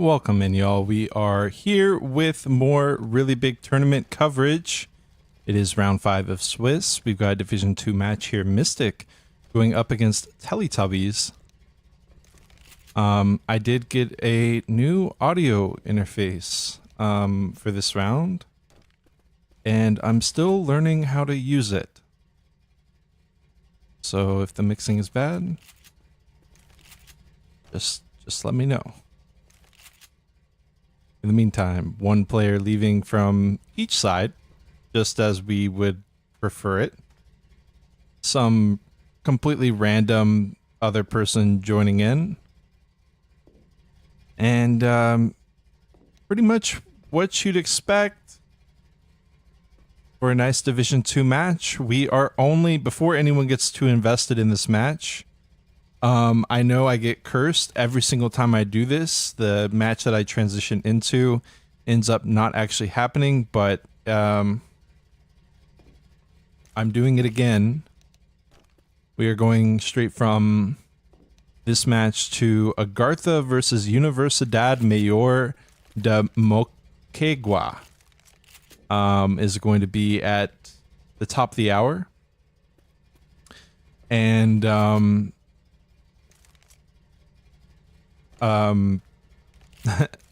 Welcome in, y'all. We are here with more really big tournament coverage. It is round 5 of Swiss. We've got a Division 2 match here. Mystic going up against Teletubbies. I did get a new audio interface for this round, and I'm still learning how to use it. So if the mixing is bad, just let me know. In the meantime, one player leaving from each side, just as we would prefer it. Some completely random other person joining in. And pretty much what you'd expect for a nice Division 2 match. We are only, before anyone gets too invested in this match, I know I get cursed every single time I do this. The match that I transition into ends up not actually happening, but I'm doing it again. We are going straight from this match to Agartha versus Universidad Mayor de Moquegua. Is going to be at the top of the hour. And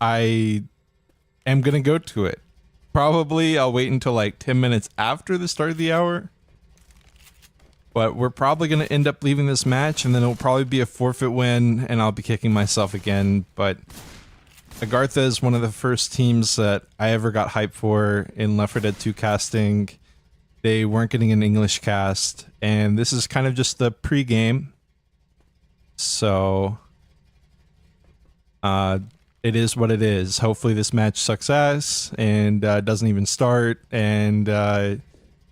I am gonna go to it. Probably I'll wait until like 10 minutes after the start of the hour. But we're probably gonna end up leaving this match, and then it'll probably be a forfeit win, and I'll be kicking myself again. But Agartha is one of the first teams that I ever got hyped for in L4D2 casting. They weren't getting an English cast, and this is kind of just the pre-game. So it is what it is. Hopefully this match sucks ass and doesn't even start, and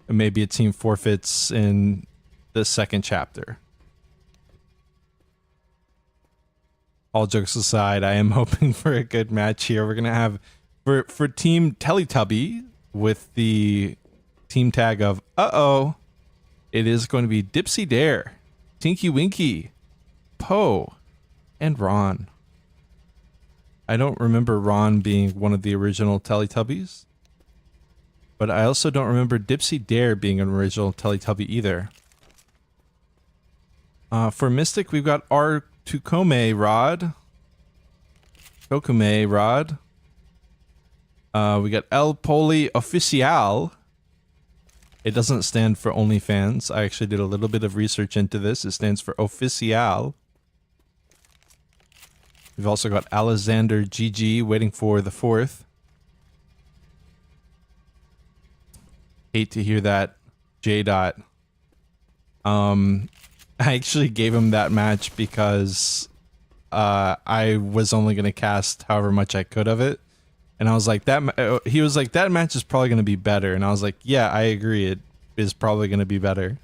maybe a team forfeits in the second chapter. All jokes aside, I am hoping for a good match here. We're gonna have for Team Teletubby with the team tag of it is going to be Dipsy Dare, Tinky Winky, Poe, and Ron. I don't remember Ron being one of the original Teletubbies, but I also don't remember Dipsy Dare being an original Teletubby either. For Mystic, we've got our Kokume Rod. We got El Poli Oficial. It doesn't stand for OnlyFans. I actually did a little bit of research into this. It stands for Oficial. We've also got Alexander GG waiting for the 4th. Hate to hear that, J. Dot. I actually gave him that match because I was only going to cast however much I could of it. And I was like, he was like, that match is probably going to be better. And I was like, yeah, I agree. It is probably going to be better.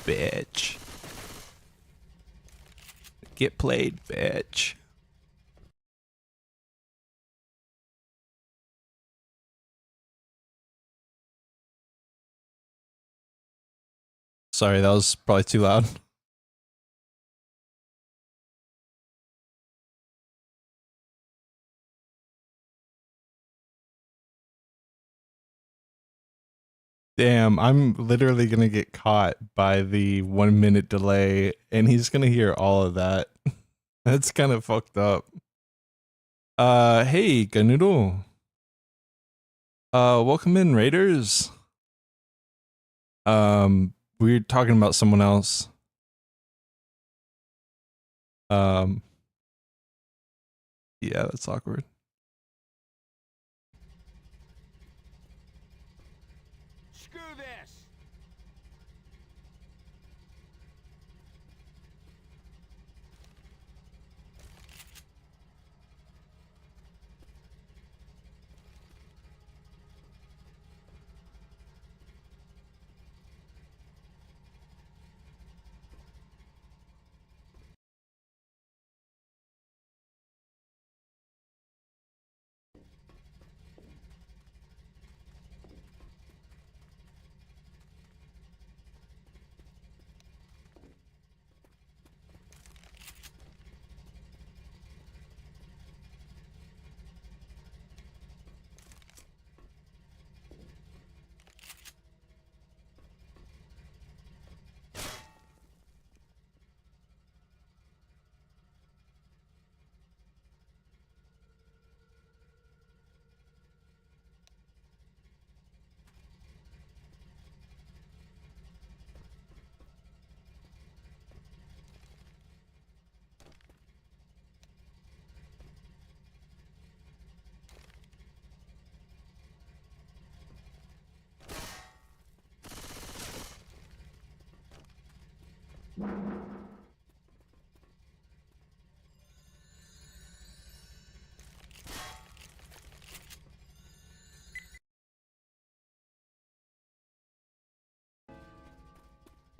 Bitch. Get played, bitch. Sorry, that was probably too loud. Damn, I'm literally gonna get caught by the 1 minute delay, and he's gonna hear all of that. That's kind of fucked up. Hey, Ganoodle. Welcome in, Raiders. We're talking about someone else. Yeah, that's awkward.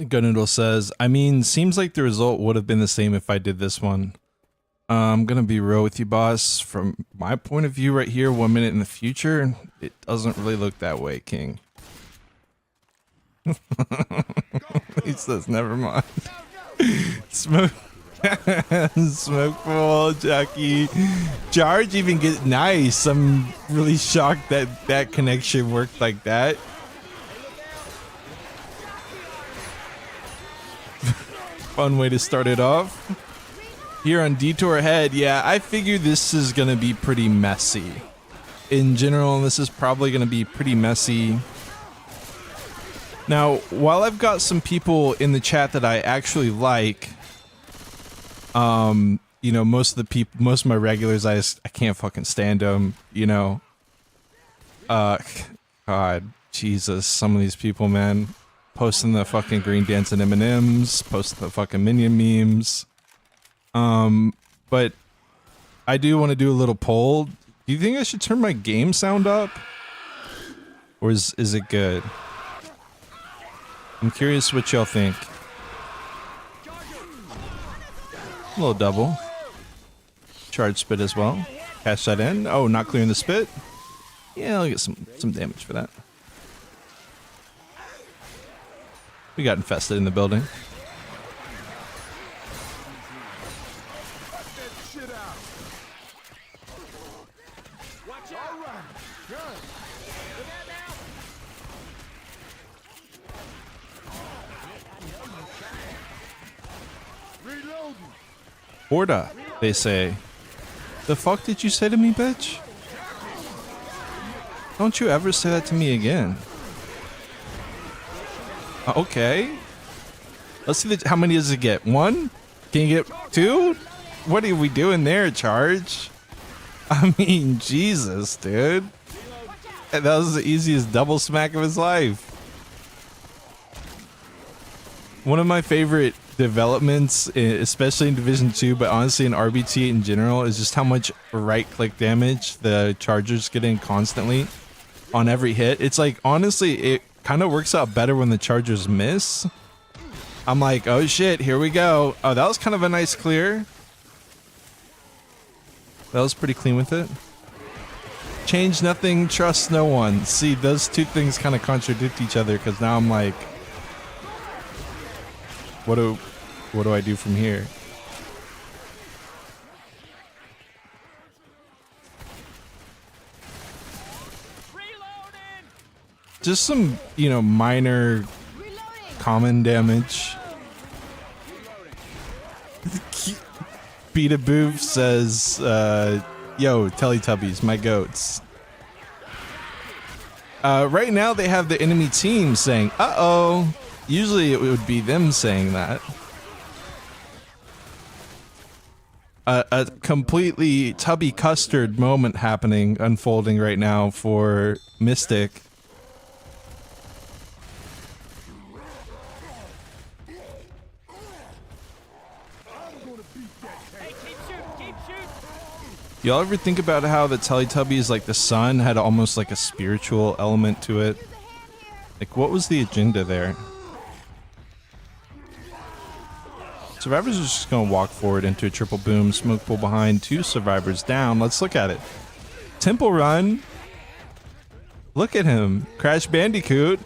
Gunnoodle says, I mean, seems like the result would have been the same if I did this one. I'm gonna be real with you, boss. From my point of view right here, 1 minute in the future, it doesn't really look that way, King. He says, never mind. Smoke. Smokeful, Jackie. Charge even get nice. I'm really shocked that that connection worked like that. Fun way to start it off. Here on Detour Ahead, yeah, I figure this is gonna be pretty messy. In general, this is probably gonna be pretty messy. Now, while I've got some people in the chat that I actually like, you know, most of my regulars, I can't fucking stand them, you know. God, Jesus, some of these people, man, posting the fucking green dancing M&Ms, posting the fucking minion memes. But I do want to do a little poll. Do you think I should turn my game sound up? Or is it good? I'm curious what y'all think. A little double. Charge spit as well. Cash that in. Oh, not clearing the spit. Yeah, I'll get some damage for that. We got infested in the building. Horda, they say. The fuck did you say to me, bitch? Don't you ever say that to me again. Okay. Let's see how many does it get? 1? Can you get 2? What are we doing there, Charge? I mean, Jesus, dude. That was the easiest double smack of his life. One of my favorite developments, especially in Division 2, but honestly in RBT in general, is just how much right-click damage the Chargers get in constantly on every hit. It's like, honestly, it kind of works out better when the Chargers miss. I'm like, oh shit, here we go. Oh, that was kind of a nice clear. That was pretty clean with it. Change nothing, trust no one. See, those two things kind of contradict each other, because now I'm like, what do I do from here? Just some, you know, minor common damage. Beta Boof says, yo, Teletubbies, my goats. Right now they have the enemy team saying, uh-oh. Usually it would be them saying that. A completely Tubby Custard moment happening, unfolding right now for Mystic. Y'all ever think about how the Teletubbies, like the sun, had almost like a spiritual element to it? Like, what was the agenda there? Survivors are just gonna walk forward into a triple boom, smoke pool behind, 2 survivors down. Let's look at it. Temple Run. Look at him. Crash Bandicoot.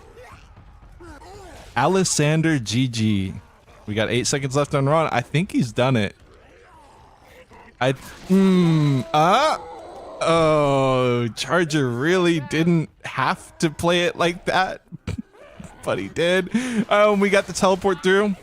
Alisander GG. We got 8 seconds left on run. I think he's done it. Oh, Charger really didn't have to play it like that, but he did. We got the teleport through.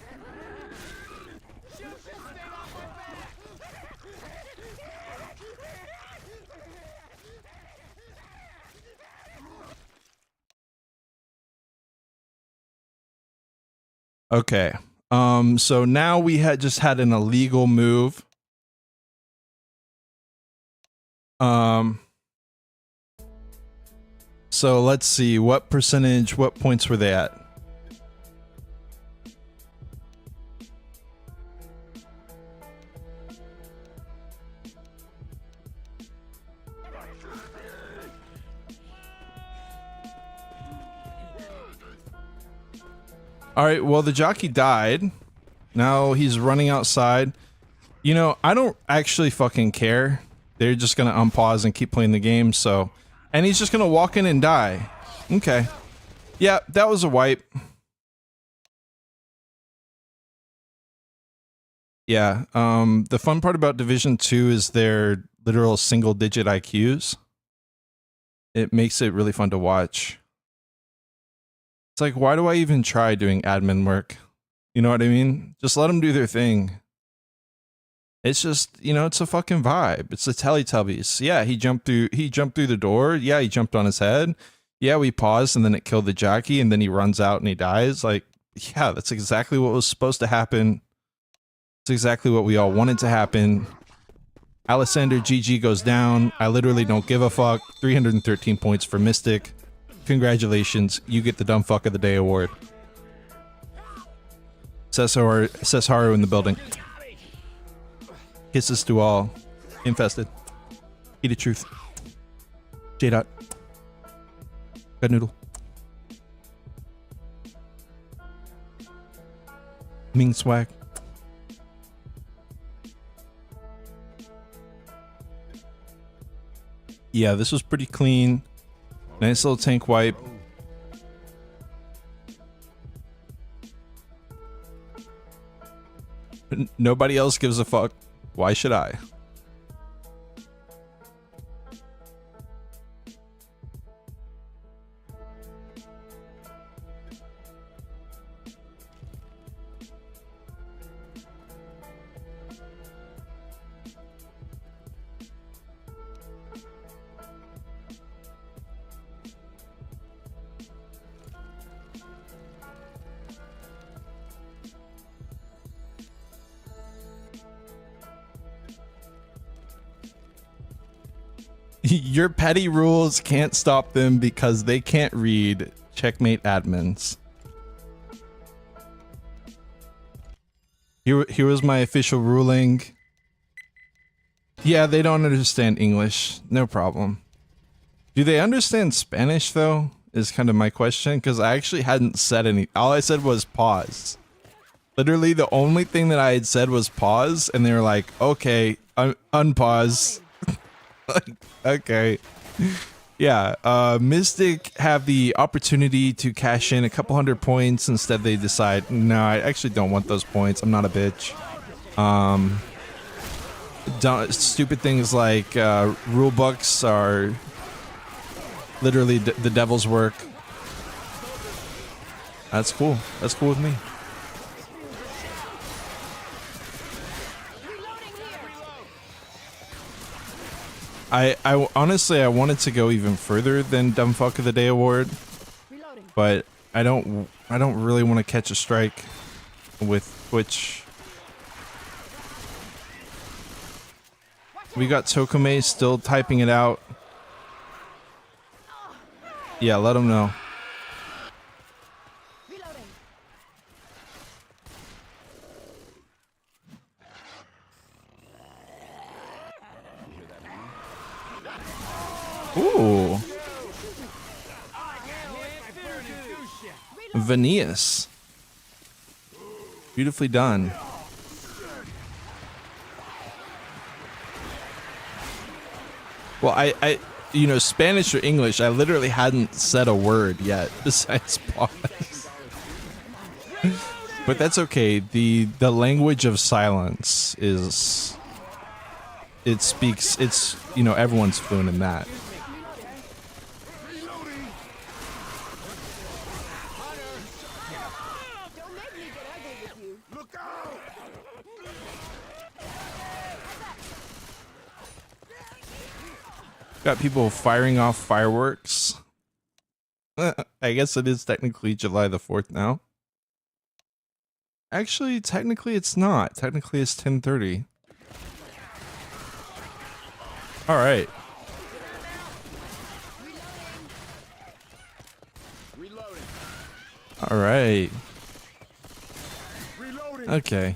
Okay. So now we just had an illegal move. So let's see, what percentage, what points were they at? All right, well, the jockey died. Now he's running outside. You know, I don't actually fucking care. They're just gonna unpause and keep playing the game, so... And he's just gonna walk in and die. Okay. Yeah, that was a wipe. Yeah, the fun part about Division 2 is their literal single-digit IQs. It makes it really fun to watch. It's like, why do I even try doing admin work? You know what I mean? Just let them do their thing. It's just, you know, it's a fucking vibe. It's the Teletubbies. Yeah, he jumped through the door. Yeah, he jumped on his head. Yeah, we paused and then it killed the jockey and then he runs out and he dies. Like, yeah, that's exactly what was supposed to happen. It's exactly what we all wanted to happen. Alessander GG goes down. I literally don't give a fuck. 313 points for Mystic. Congratulations, you get the Dumb Fuck of the Day award. Cesaro in the building. Kisses to all. Infested. Eat a truth. J-Dot. Got noodle. Ming swag. Yeah, this was pretty clean. Nice little tank wipe. Nobody else gives a fuck. Why should I? Your petty rules can't stop them because they can't read. Checkmate admins. Here was my official ruling. Yeah, they don't understand English. No problem. Do they understand Spanish though? Is kind of my question, because I actually hadn't said any. All I said was pause. Literally the only thing that I had said was pause, and they were like, okay, unpause. Like, okay. Yeah, Mystic have the opportunity to cash in a couple hundred points. Instead, they decide, no, I actually don't want those points. I'm not a bitch. Stupid things like rule books are literally the devil's work. That's cool. That's cool with me. I honestly, I wanted to go even further than Dumb Fuck of the Day award, but I don't really want to catch a strike with Twitch. We got Tokome still typing it out. Yeah, let him know. Ooh. Veneas. Beautifully done. Well, I you know, Spanish or English, I literally hadn't said a word yet besides pause. But that's okay. The language of silence is, it speaks, it's, you know, everyone's fluent in that. Got people firing off fireworks. I guess it is technically July the 4th now. Actually, technically it's not. Technically it's 10:30. All right. All right. Okay.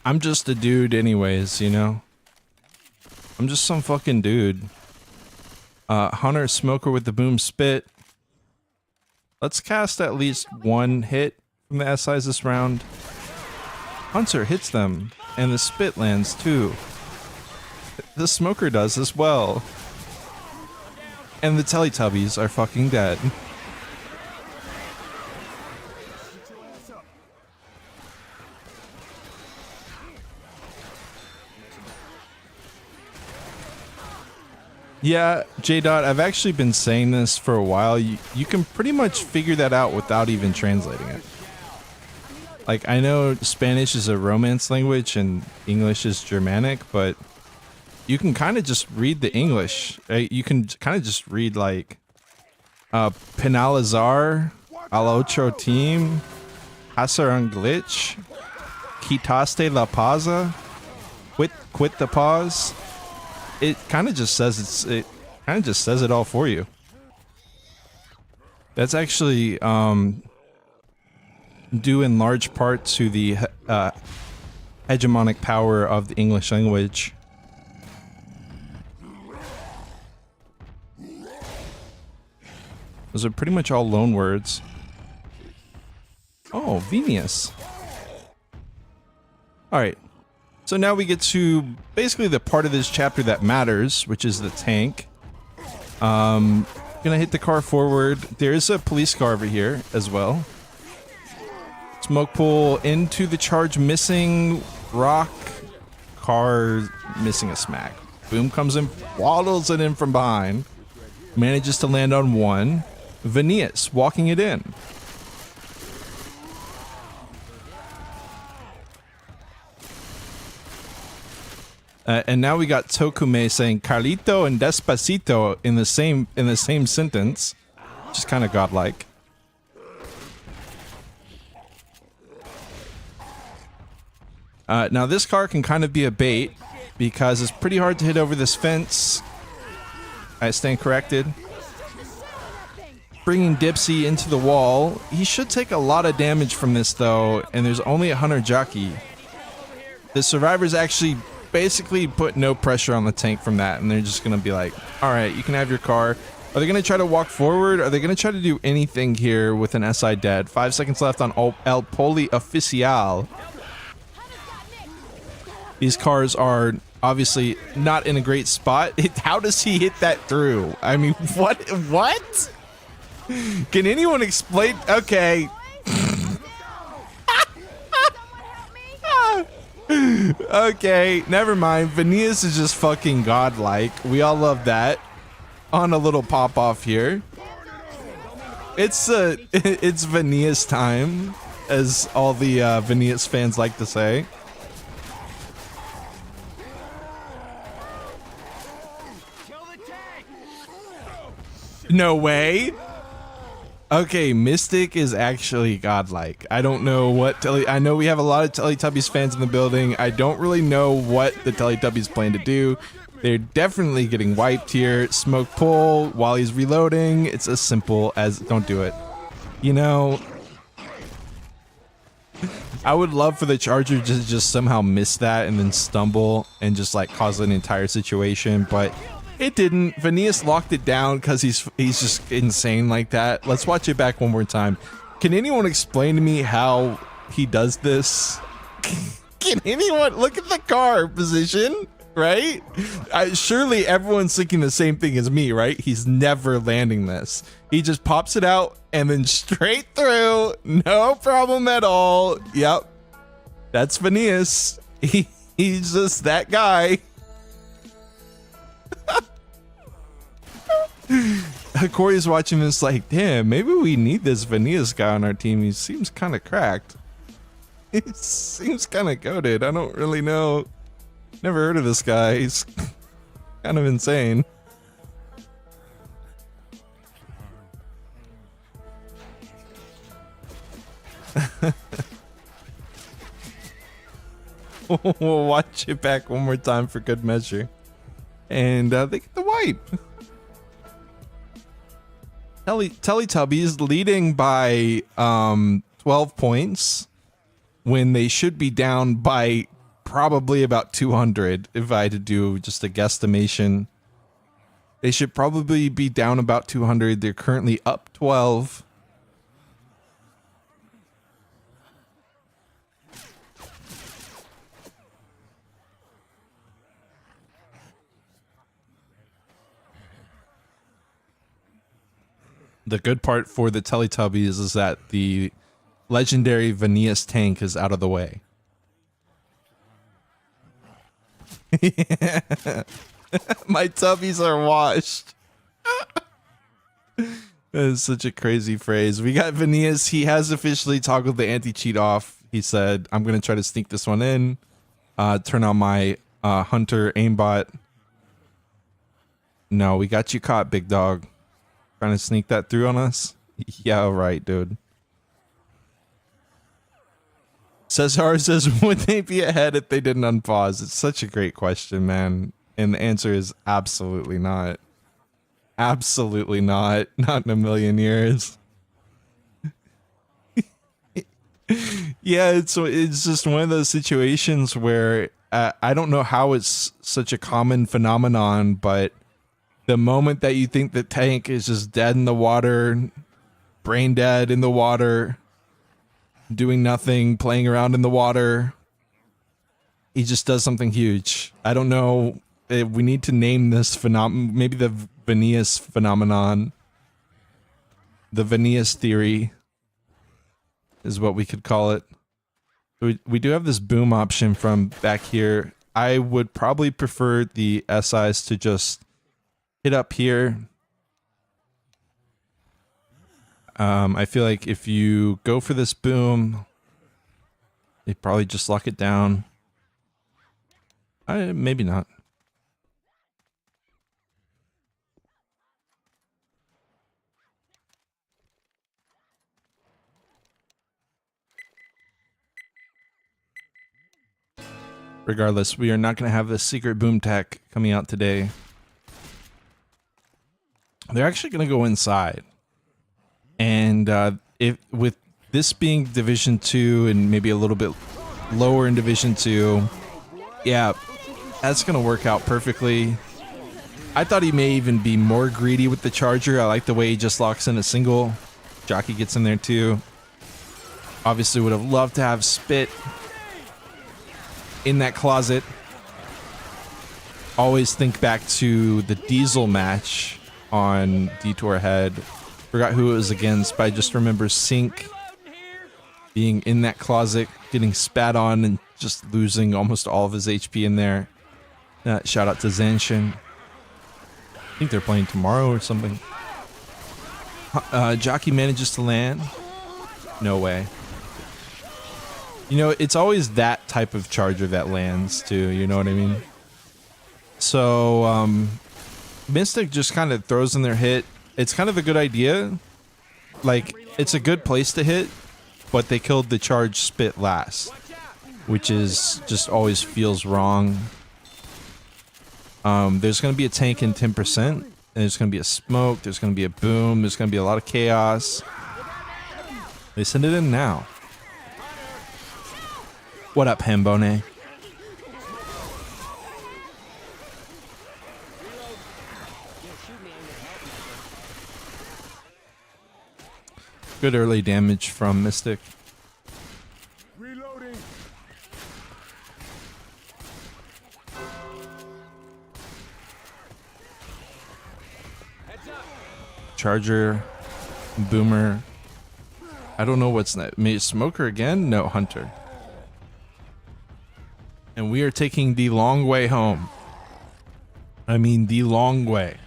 I'm just a dude anyways, you know? I'm just some fucking dude. Hunter Smoker with the boom spit. Let's cast at least one hit from the SIs this round. Hunter hits them, and the spit lands too. The Smoker does as well. And the Teletubbies are fucking dead. Yeah, J-Dot, I've actually been saying this for a while. You can pretty much figure that out without even translating it. Like, I know Spanish is a Romance language and English is Germanic, but you can kind of just read the English. Right? You can kind of just read, like, Penalizar, al otro team, hacer un glitch, quitaste la pausa, quit the pause. It kind of just says it kind of just says it all for you. That's actually due in large part to the hegemonic power of the English language. Those are pretty much all loan words. Oh, Venus. All right. So now we get to basically the part of this chapter that matters, which is the tank. Gonna hit the car forward. There is a police car over here as well. Smoke pull into the charge, missing rock. Car missing a smack. Boom comes in, waddles it in from behind. Manages to land on one. Venias walking it in. And now we got Tokume saying Carlito and Despacito in the same sentence, which is kind of godlike. Now this car can kind of be a bait because it's pretty hard to hit over this fence. I stand corrected. Bringing Dipsy into the wall. He should take a lot of damage from this though, and there's only a Hunter jockey. The survivors actually basically put no pressure on the tank from that, and they're just gonna be like, all right, you can have your car. Are they gonna try to walk forward? Are they gonna try to do anything here with an SI dead? 5 seconds left on El Poli Oficial. These cars are obviously not in a great spot. How does he hit that through? I mean, what? Can anyone explain? Okay. Okay, never mind. Venias is just fucking godlike. We all love that. On a little pop off here. It's Venias time, as all the Venias fans like to say. No way. Okay, Mystic is actually godlike. I don't know what I know we have a lot of Teletubbies fans in the building. I don't really know what the Teletubbies plan to do. They're definitely getting wiped here. Smoke pull while he's reloading. It's as simple as don't do it. You know, I would love for the Charger to just somehow miss that and then stumble and just like cause an entire situation, but it didn't. Venias locked it down because he's just insane like that. Let's watch it back one more time. Can anyone explain to me how he does this? Can anyone look at the car position? Right? Surely everyone's thinking the same thing as me, right? He's never landing this. He just pops it out and then straight through. No problem at all. Yep. That's Venias. He's just that guy. Corey's watching this like, damn, maybe we need this Venias guy on our team. He seems kind of cracked. He seems kind of goated. I don't really know. Never heard of this guy. He's kind of insane. We'll watch it back one more time for good measure. And they get the wipe. Teletubbies leading by 12 points when they should be down by probably about 200 if I had to do just a guesstimation. They should probably be down about 200. They're currently up 12. The good part for the Teletubbies is that the legendary Vanias tank is out of the way. My tubbies are washed. That is such a crazy phrase. We got Vanias. He has officially toggled the anti-cheat off. He said, I'm going to try to sneak this one in. Turn on my Hunter aimbot. No, we got you caught, big dog. Trying to sneak that through on us? Yeah, right, dude. Cesar says, would they be ahead if they didn't unpause? It's such a great question, man. And the answer is absolutely not. Absolutely not. Not in a million years. Yeah, it's just one of those situations where I don't know how it's such a common phenomenon, but the moment that you think the tank is just dead in the water, brain dead in the water, doing nothing, playing around in the water, he just does something huge. I don't know. We need to name this phenomenon, maybe the Vanias phenomenon. The Vanias theory is what we could call it. We do have this boom option from back here. I would probably prefer the SIs to just hit up here. I feel like if you go for this boom, they probably just lock it down. Maybe not. Regardless, we are not going to have this secret boom tech coming out today. They're actually going to go inside. And if with this being Division 2 and maybe a little bit lower in Division 2, yeah, that's going to work out perfectly. I thought he may even be more greedy with the charger. I like the way he just locks in a single. Jockey gets in there too. Obviously would have loved to have Spit in that closet. Always think back to the Diesel match on Detour Head. Forgot who it was against, but I just remember Sync being in that closet, getting spat on and just losing almost all of his HP in there. Shout out to Zanshin. I think they're playing tomorrow or something. Jockey manages to land. No way. You know, it's always that type of charger that lands too, you know what I mean? So, Mystic just kind of throws in their hit. It's kind of a good idea. Like, it's a good place to hit, but they killed the charge Spit last, which is just always feels wrong. There's going to be a tank in 10%, and there's going to be a smoke, there's going to be a boom, there's going to be a lot of chaos. They send it in now. What up, Hambone? Good early damage from Mystic. Reloading. Charger, Boomer. I don't know what's next. Maybe Smoker again? No, Hunter. And we are taking the long way home. I mean, the long way.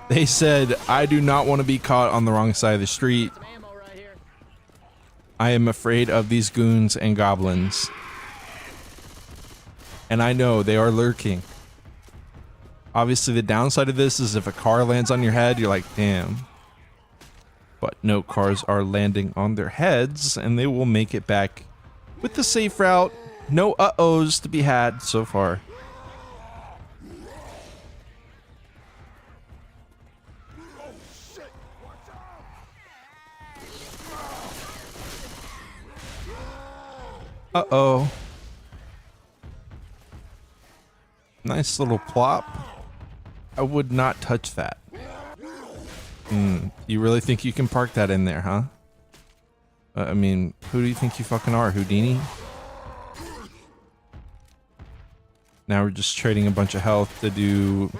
They said, I do not want to be caught on the wrong side of the street. I am afraid of these goons and goblins. And I know they are lurking. Obviously, the downside of this is if a car lands on your head, you're like, damn. But no cars are landing on their heads, and they will make it back with the safe route. No uh-ohs to be had so far. Uh-oh. Nice little plop. I would not touch that. You really think you can park that in there, huh? I mean, who do you think you fucking are, Houdini? Now we're just trading a bunch of health to do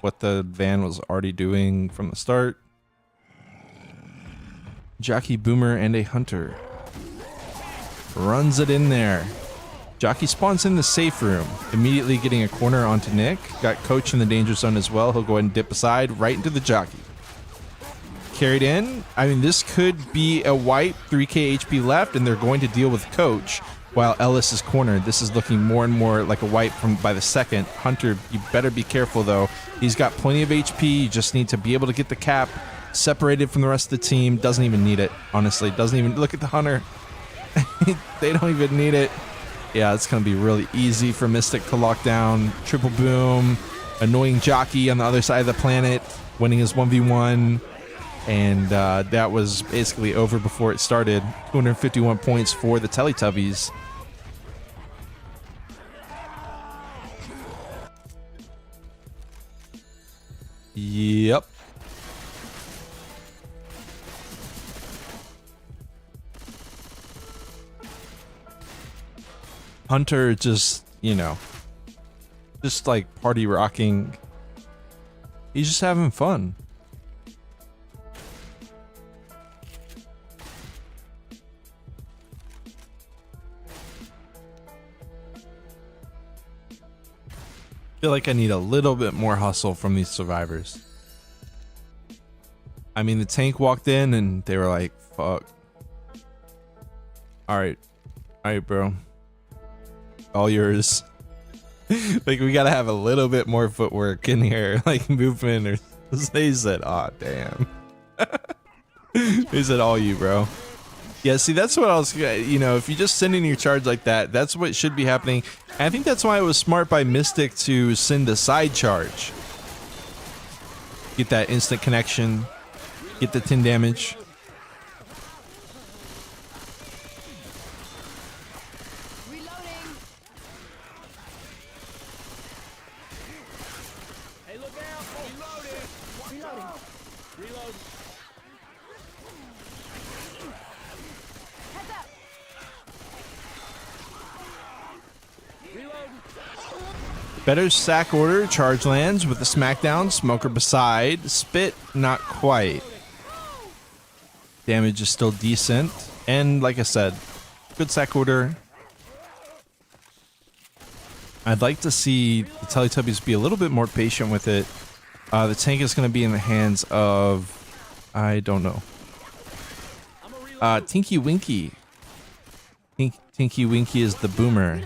what the van was already doing from the start. Jockey, Boomer, and a Hunter. Runs it in there. Jockey spawns in the safe room, immediately getting a corner onto Nick. Got Coach in the danger zone as well. He'll go ahead and dip aside right into the Jockey. Carried in. I mean, this could be a wipe. 3k HP left, and they're going to deal with Coach while Ellis is cornered. This is looking more and more like a wipe by the second. Hunter, you better be careful, though. He's got plenty of HP. You just need to be able to get the cap separated from the rest of the team. Doesn't even need it, honestly. Doesn't even... Look at the Hunter. They don't even need it. Yeah, it's going to be really easy for Mystic to lock down. Triple boom. Annoying Jockey on the other side of the planet, winning his 1v1. And that was basically over before it started. 251 points for the Teletubbies. Yep. Hunter just, you know, just like party rocking. He's just having fun. I feel like I need a little bit more hustle from these survivors. I mean, the tank walked in and they were like, fuck. All right, bro. All yours. Like, we gotta have a little bit more footwork in here, like movement, or they said, aw, damn. They said, all you, bro. Yeah, see, that's what I was, you know, if you just send in your charge like that, that's what should be happening. And I think that's why it was smart by Mystic to send a side charge. Get that instant connection, get the 10 damage. Better sack order, charge lands with the smackdown, smoker beside, spit, not quite. Damage is still decent, and like I said, good sack order. I'd like to see the Teletubbies be a little bit more patient with it. The tank is going to be in the hands of, I don't know, Tinky Winky. Tinky Winky is the Boomer.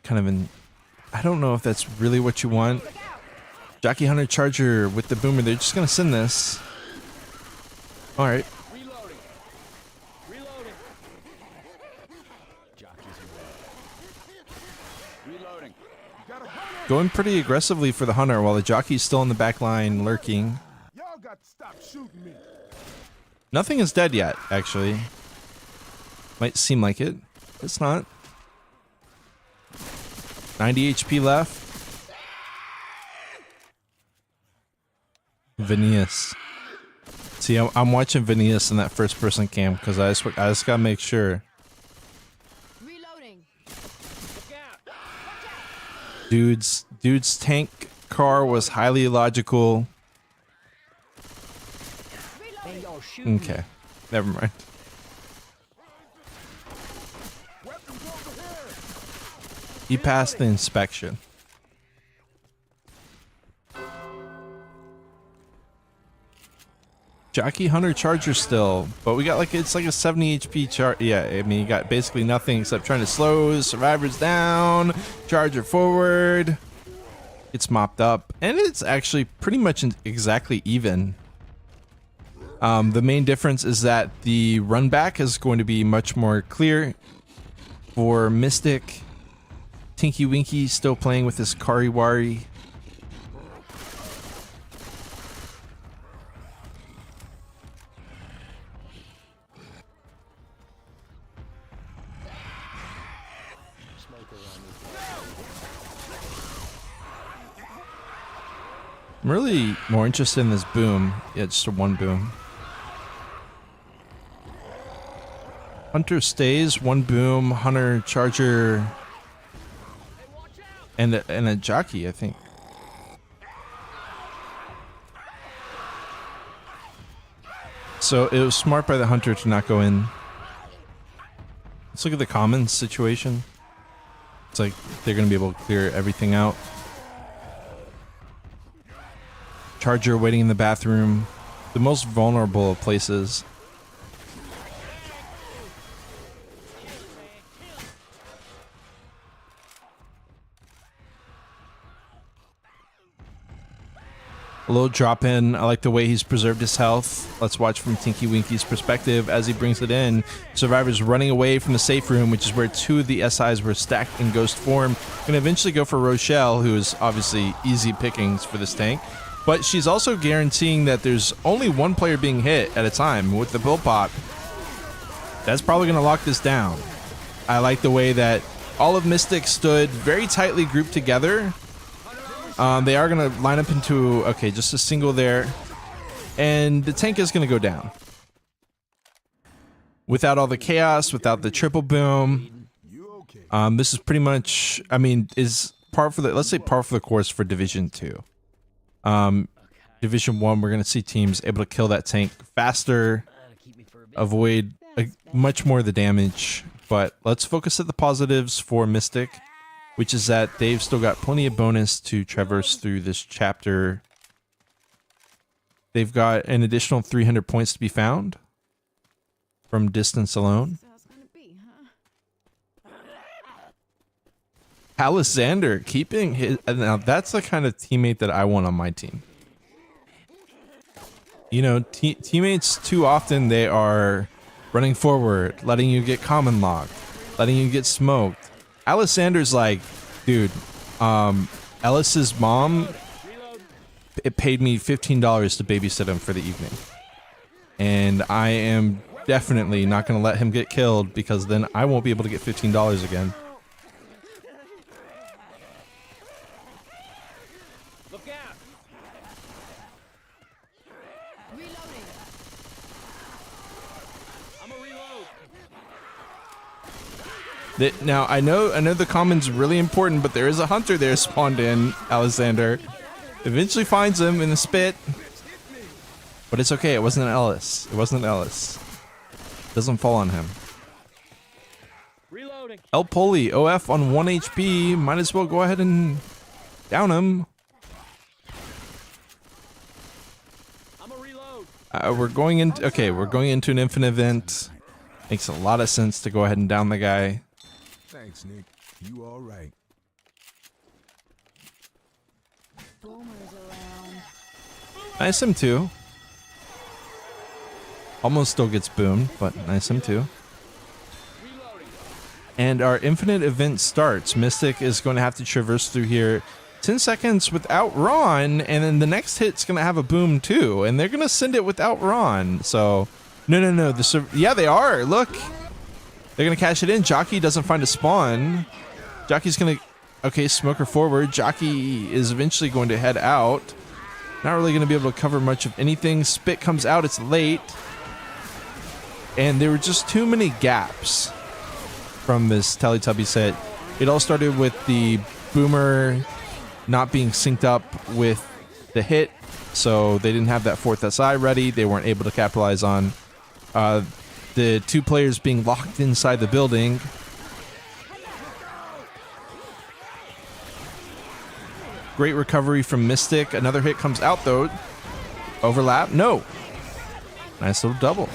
Kind of in... I don't know if that's really what you want. Jockey, Hunter, Charger with the Boomer. They're just going to send this. All right. Going pretty aggressively for the Hunter while the Jockey's still in the back line lurking. Nothing is dead yet, actually. Might seem like it. It's not. 90 HP left. Vinius. See, I'm watching Vinius in that first person cam because I just gotta make sure. Reloading. Dude's tank car was highly illogical. Okay, never mind. He passed the inspection. Jockey, Hunter, Charger still, but we got like, it's like a 70 HP chart. Yeah, I mean, you got basically nothing except trying to slow survivors down, Charger forward. It's mopped up, and it's actually pretty much exactly even. The main difference is that the run back is going to be much more clear for Mystic. Tinky Winky still playing with his Kariwari. I'm really more interested in this boom. Yeah, just a one boom. Hunter stays, one boom, Hunter, Charger, and a jockey, I think. So it was smart by the Hunter to not go in. Let's look at the commons situation. It's like they're going to be able to clear everything out. Charger waiting in the bathroom. The most vulnerable of places. A little drop in. I like the way he's preserved his health. Let's watch from Tinky Winky's perspective as he brings it in. Survivor's running away from the safe room, which is where two of the SIs were stacked in ghost form. Gonna eventually go for Rochelle, who is obviously easy pickings for this tank. But she's also guaranteeing that there's only one player being hit at a time with the bull pop. That's probably gonna lock this down. I like the way that all of Mystic stood very tightly grouped together. They are going to line up into, okay, just a single there. And the tank is going to go down. Without all the chaos, without the triple boom. This is pretty much, I mean, is par for the, let's say par for the course for Division 2. Division 1, we're going to see teams able to kill that tank faster, avoid much more of the damage. But let's focus at the positives for Mystic, which is that they've still got plenty of bonus to traverse through this chapter. They've got an additional 300 points to be found from distance alone. Alexander keeping his... Now, that's the kind of teammate that I want on my team. You know, teammates, too often, they are running forward, letting you get common locked, letting you get smoked. Alexander's like, dude, Ellis's mom, it paid me $15 to babysit him for the evening. And I am definitely not going to let him get killed because then I won't be able to get $15 again. Look out. Reloading. I'm a reload. Now, I know the common's really important, but there is a Hunter there spawned in, Alexander. Eventually finds him in the spit. But it's okay, it wasn't Ellis. It wasn't Ellis. Doesn't fall on him. Reloading. El Poli, OF on 1 HP. Might as well go ahead and down him. I'm a reload. We're going into an infinite event. Makes a lot of sense to go ahead and down the guy. Thanks, Nick. You all right? Nice him too. Almost still gets boomed, but nice him too. And our infinite event starts. Mystic is going to have to traverse through here 10 seconds without Ron, and then the next hit's going to have a boom too, and they're going to send it without Ron. So, no. Yeah, they are. Look. They're going to cash it in. Jockey doesn't find a spawn. Jockey's going to... Okay, smoker forward. Jockey is eventually going to head out. Not really going to be able to cover much of anything. Spit comes out. It's late. And there were just too many gaps from this Teletubby set. It all started with the boomer not being synced up with the hit. So they didn't have that fourth SI ready. They weren't able to capitalize on... the two players being locked inside the building. Great recovery from Mystic. Another hit comes out though. Overlap? No. Nice little double.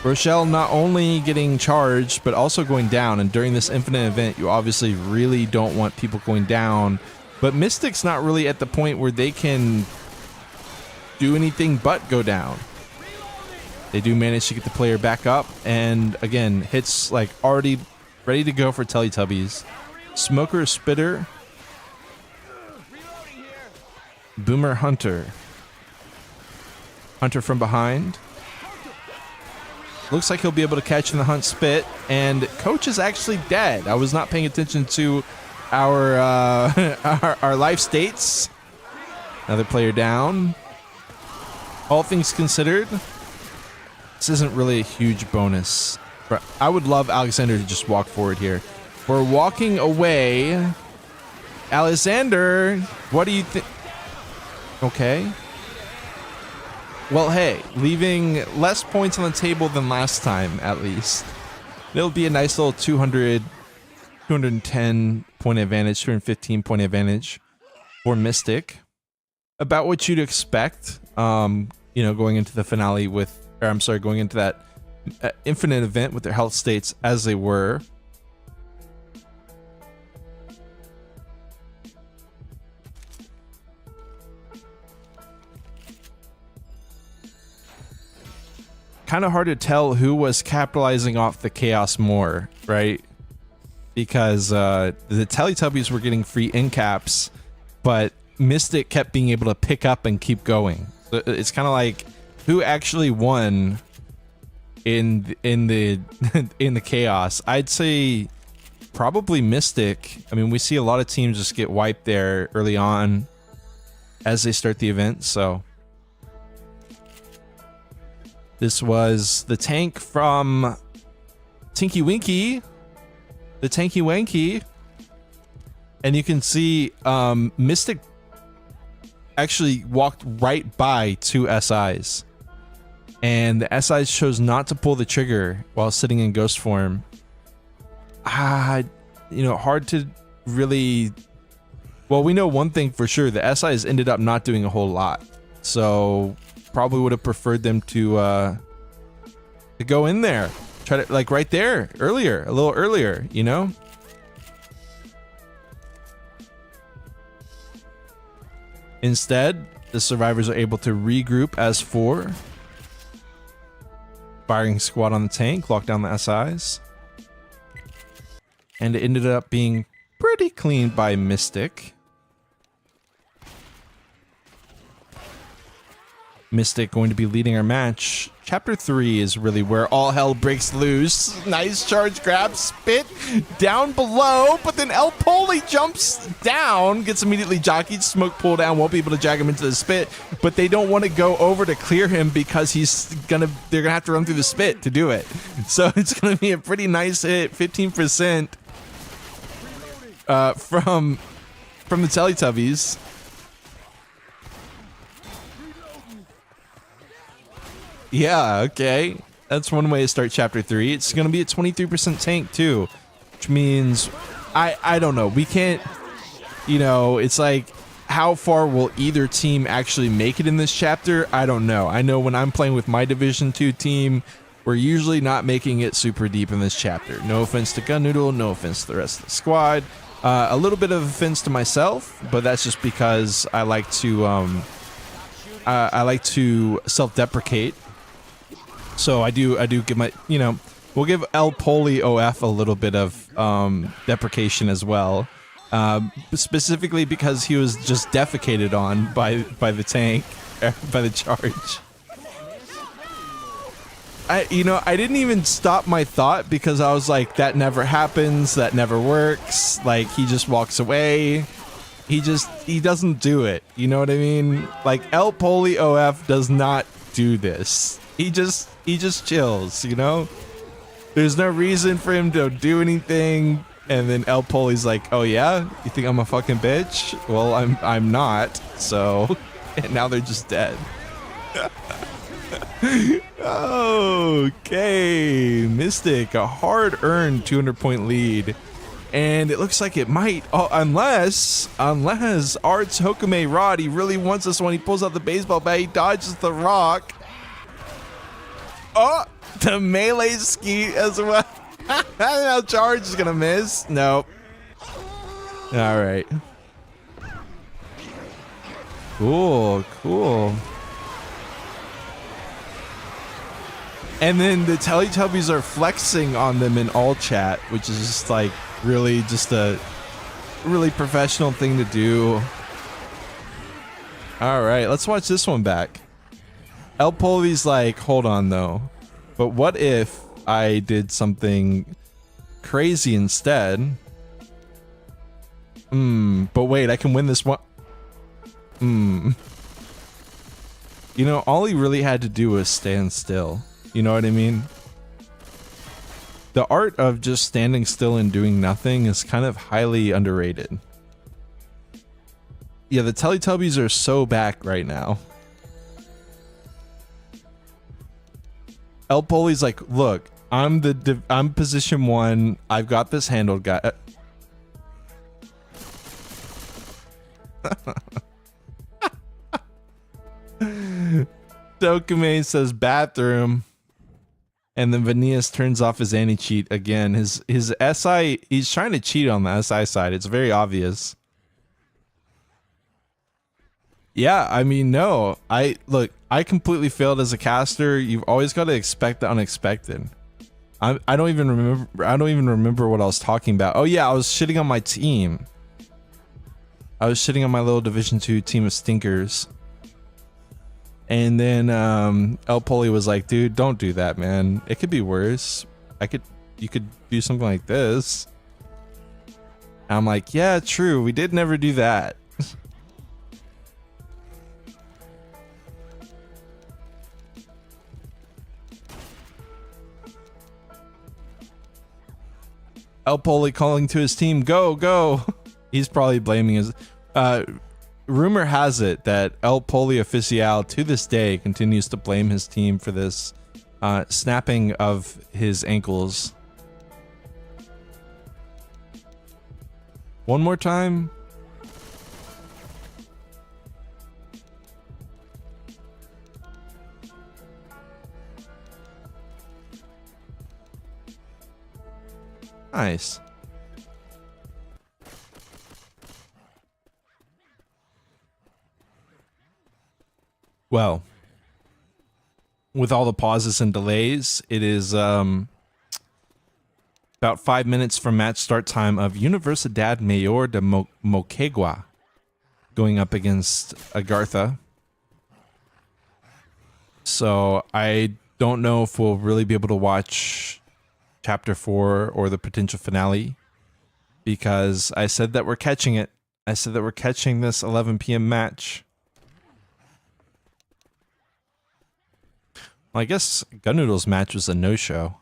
Rochelle not only getting charged, but also going down. And during this infinite event, you obviously really don't want people going down. But Mystic's not really at the point where they can do anything but go down. They do manage to get the player back up, and again, hits like already ready to go for Teletubbies. Smoker, Spitter, Boomer, Hunter. Hunter from behind. Looks like he'll be able to catch in the Hunt Spit, and Coach is actually dead. I was not paying attention to our our life states. Another player down. All things considered, this isn't really a huge bonus. But I would love Alexander to just walk forward here. We're walking away. Alexander, what do you think? Okay. Well, hey, leaving less points on the table than last time, at least. It'll be a nice little 210 point advantage, 215 point advantage for Mystic. About what you'd expect, you know, going into the finale with, or I'm sorry, going into that infinite event with their health states as they were. Kind of hard to tell who was capitalizing off the chaos more, right? Because the Teletubbies were getting free end caps, but Mystic kept being able to pick up and keep going. So it's kind of like who actually won in the in the chaos. I'd say probably Mystic. I mean, we see a lot of teams just get wiped there early on as they start the event, so this was the tank from Tinky Winky, the Tanky Wanky, and you can see Mystic actually walked right by two SIs, and the SIs chose not to pull the trigger while sitting in ghost form. You know, hard to really. Well, we know one thing for sure: the SIs ended up not doing a whole lot, so probably would have preferred them to go in there, try to, like, right there earlier, a little earlier, you know. Instead, the survivors are able to regroup as 4. Firing squad on the tank, lock down the SIs, and it ended up being pretty clean by Mystic. Mystic going to be leading our match. Chapter 3 is really where all hell breaks loose. Nice charge grab, spit down below, but then El Poli jumps down, gets immediately jockeyed, smoke pull down, won't be able to drag him into the spit, but they don't want to go over to clear him because they're gonna have to run through the spit to do it. So it's gonna be a pretty nice hit, 15% from the Teletubbies. Yeah, okay. That's one way to start chapter 3. It's going to be a 23% tank too, which means I don't know. We can't, you know, it's like how far will either team actually make it in this chapter? I don't know. I know when I'm playing with my Division 2 team, we're usually not making it super deep in this chapter. No offense to Gun Noodle, no offense to the rest of the squad. A little bit of offense to myself, but that's just because I like to self-deprecate. So I do give my, you know, we'll give El Poli OF a little bit of deprecation as well, specifically because he was just defecated on by the tank, by the charge. I didn't even stop my thought because I was like, that never happens, that never works. Like, he just walks away. He doesn't do it. You know what I mean? Like, El Poli OF does not do this. He just chills, you know? There's no reason for him to do anything, and then El Poli's like, oh yeah? You think I'm a fucking bitch? Well, I'm not, so... And now they're just dead. Okay, Mystic, a hard-earned 200-point lead. And it looks like it might, unless Art's Hokume Rod, he really wants this one. He pulls out the baseball bat, he dodges the rock. Oh, the melee ski as well. Now charge is gonna miss. Nope. All right. Cool. And then the Teletubbies are flexing on them in all chat, which is just like really just a really professional thing to do. All right, let's watch this one back. El Poli's like, hold on though, but what if I did something crazy instead? But wait, I can win this one. You know, all he really had to do was stand still. You know what I mean? The art of just standing still and doing nothing is kind of highly underrated. Yeah, the Teletubbies are so back right now. El Poli's like, look, I'm position 1. I've got this handled, guy. Dokume says bathroom. And then Vanias turns off his anti-cheat again. His SI, he's trying to cheat on the SI side. It's very obvious. Yeah, I mean, no. I completely failed as a caster. You've always got to expect the unexpected. I don't even remember what I was talking about. Oh yeah, I was shitting on my team. I was shitting on my little Division 2 team of stinkers. And then El Poli was like, dude, don't do that, man. It could be worse. You could do something like this. And I'm like, yeah, true. We did never do that. El Poli calling to his team, go, go. He's probably blaming his... rumor has it that El Poli Oficial to this day continues to blame his team for this snapping of his ankles. One more time. Nice. Well, with all the pauses and delays, it is about 5 minutes from match start time of Universidad Mayor de Moquegua going up against Agartha. So I don't know if we'll really be able to watch Chapter 4 or the potential finale, because I said that we're catching it. I said that we're catching this 11 p.m. match. Well, I guess Gun Noodle's match was a no-show.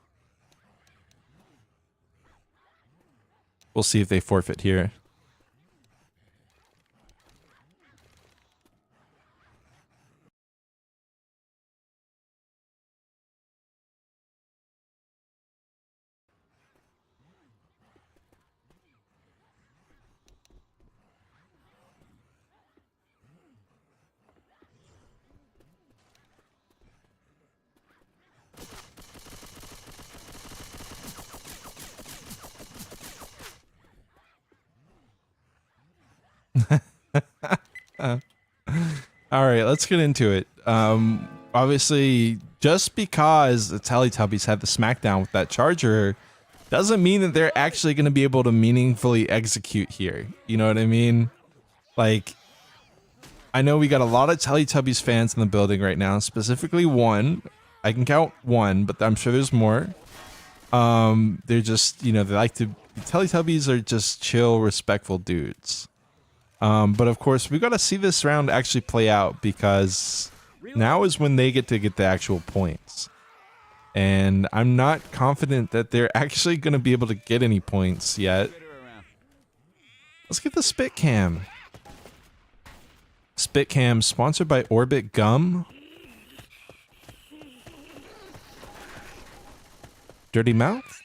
We'll see if they forfeit here. All right, let's get into it. Obviously, just because the Teletubbies had the smackdown with that charger doesn't mean that they're actually going to be able to meaningfully execute here. You know what I mean? Like, I know we got a lot of Teletubbies fans in the building right now, specifically one. I can count one, but I'm sure there's more. They're just, you know, Teletubbies are just chill, respectful dudes. But of course, we've got to see this round actually play out, because now is when they get the actual points. And I'm not confident that they're actually going to be able to get any points yet. Let's get the Spit Cam. Spit Cam sponsored by Orbit Gum. Dirty Mouth?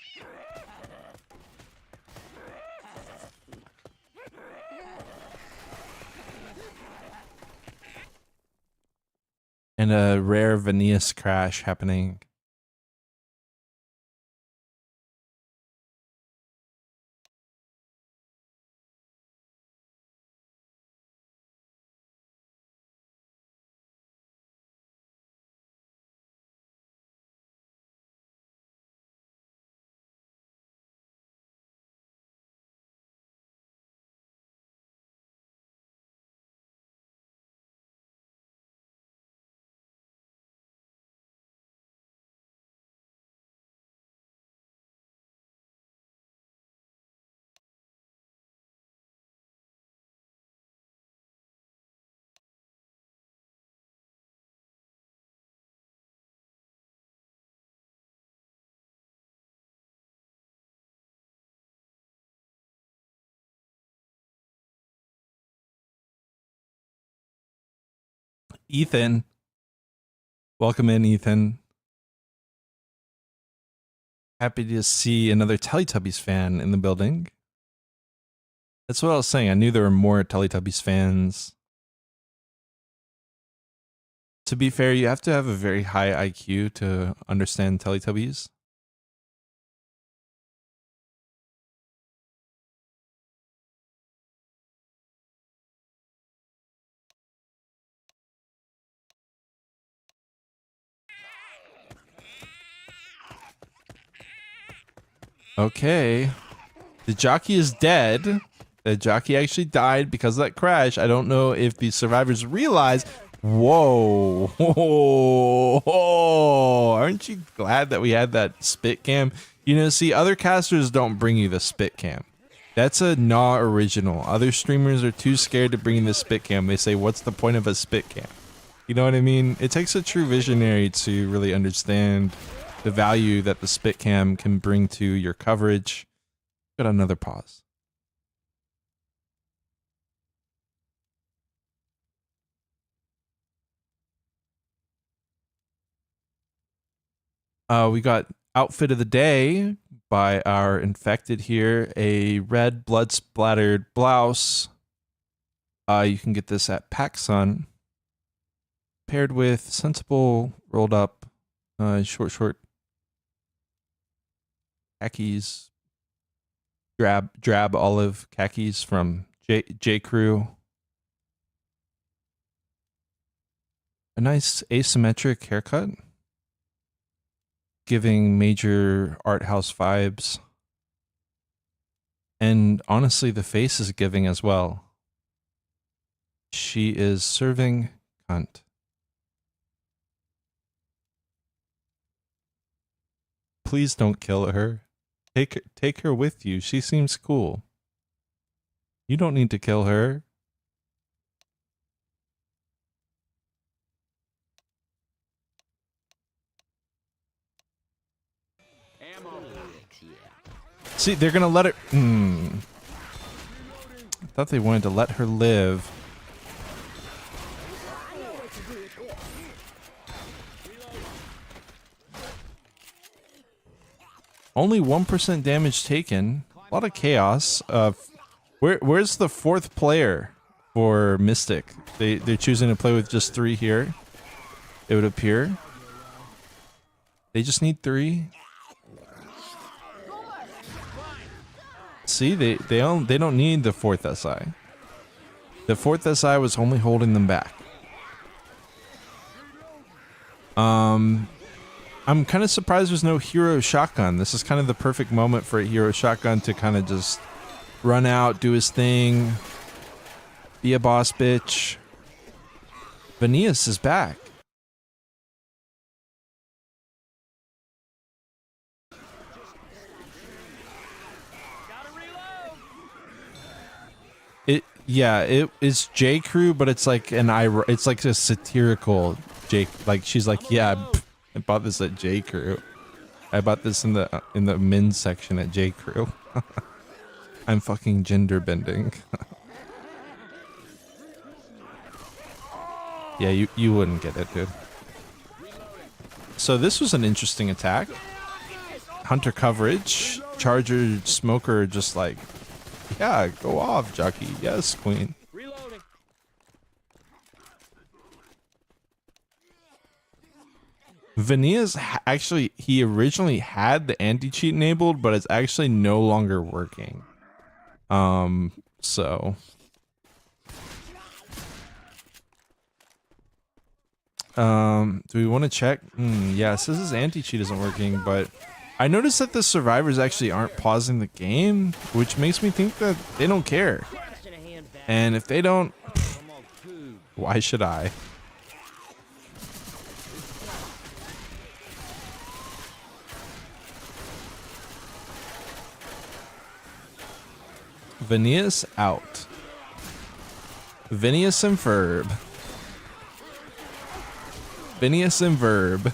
And a rare Vanias crash happening. Ethan. Welcome in, Ethan. Happy to see another Teletubbies fan in the building. That's what I was saying. I knew there were more Teletubbies fans. To be fair, you have to have a very high IQ to understand Teletubbies. Okay. The jockey is dead. The jockey actually died because of that crash. I don't know if the survivors realize. Whoa. Aren't you glad that we had that spit cam? You know, see, other casters don't bring you the spit cam. That's a not original. Other streamers are too scared to bring you the spit cam. They say, what's the point of a spit cam? You know what I mean? It takes a true visionary to really understand the value that the spit cam can bring to your coverage. Got another pause. We got outfit of the day by our infected here, a red blood splattered blouse. You can get this at PacSun, paired with sensible rolled up short khakis, drab olive khakis from J Crew. A nice asymmetric haircut, giving major art house vibes. And honestly, the face is giving as well. She is serving cunt. Please don't kill her. Take her with you. She seems cool. You don't need to kill her. See, they're gonna let her. I thought they wanted to let her live. Only 1% damage taken. A lot of chaos. Where's the fourth player for Mystic? They're choosing to play with just 3 here. It would appear. They just need 3. See, they don't need the 4th SI. The 4th SI was only holding them back. I'm kind of surprised there's no hero shotgun. This is kind of the perfect moment for a hero shotgun to kind of just run out, do his thing, be a boss bitch. Vanias is back. It is J Crew, but it's like it's like a satirical J. Like she's like, yeah, I bought this at J Crew. I bought this in the men's section at J Crew. I'm fucking gender bending. Yeah, you wouldn't get it, dude. So this was an interesting attack. Hunter coverage, Charger, Smoker, just like, yeah, go off, jockey. Yes, queen. Reloading. Vania's actually, he originally had the anti-cheat enabled, but it's actually no longer working. So. Do we want to check? Yes, this is anti-cheat isn't working, but I noticed that the survivors actually aren't pausing the game, which makes me think that they don't care. And if they don't, why should I? Vanias out. Vinius and Verb. Vinius and Verb.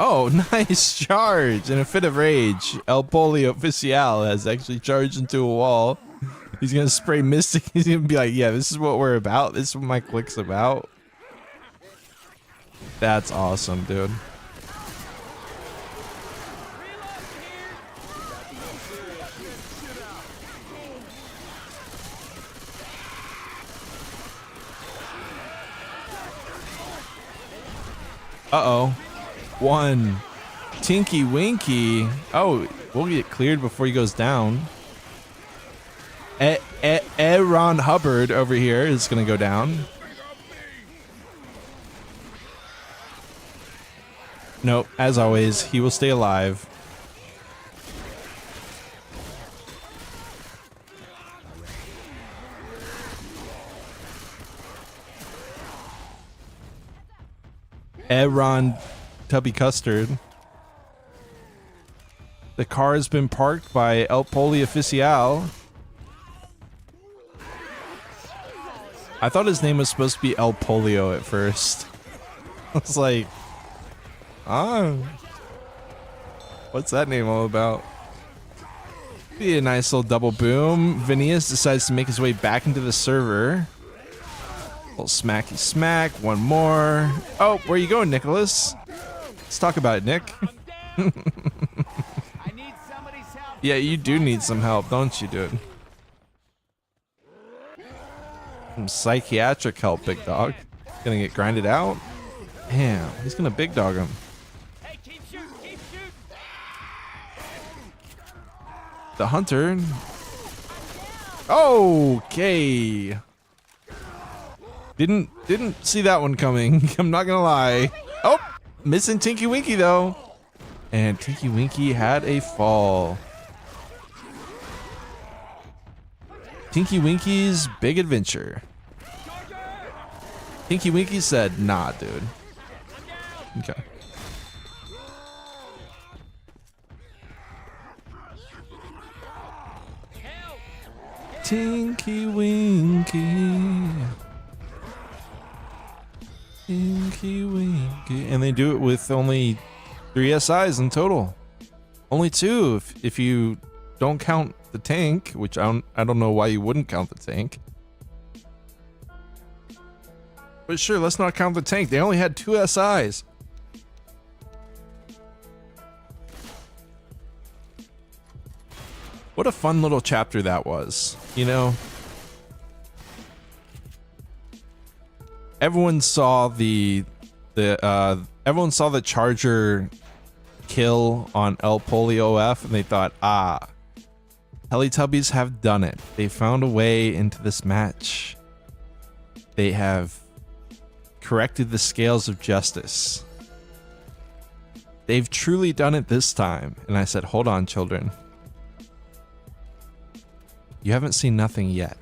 Oh, nice charge. In a fit of rage, El Polio Oficial has actually charged into a wall. He's gonna spray Mystic. He's gonna be like, yeah, this is what we're about. This is what my click's about. That's awesome, dude. Uh-oh. One. Tinky Winky. Oh, we'll get cleared before he goes down. Aaron Hubbard over here is going to go down. Nope, as always, he will stay alive. Aaron Tubby Custard. The car has been parked by El Poli Oficial. I thought his name was supposed to be El Polio at first. I was like, what's that name all about? Be a nice little double boom. Phineas decides to make his way back into the server. Little smacky smack. One more. Oh, where you going, Nicholas? Let's talk about it, Nick. I need somebody's help. Yeah, you do need some help, don't you, dude? Some psychiatric help, big dog. Gonna get grinded out? Damn, he's gonna big dog him. Hey, keep shooting, keep shooting. The hunter. Okay. Didn't see that one coming. I'm not gonna lie. Oh, missing Tinky Winky though. And Tinky Winky had a fall. Tinky Winky's big adventure. Tinky Winky said, nah, dude. Okay. Tinky Winky. Tinky Winky. And they do it with only 3 SIs in total. Only 2 if you don't count the tank, which I don't know why you wouldn't count the tank. But sure, let's not count the tank. They only had 2 SIs. What a fun little chapter that was, you know? Everyone saw everyone saw the Charger kill on El Polio F and they thought, Teletubbies have done it. They found a way into this match. They have corrected the scales of justice. They've truly done it this time. And I said, hold on, children. You haven't seen nothing yet.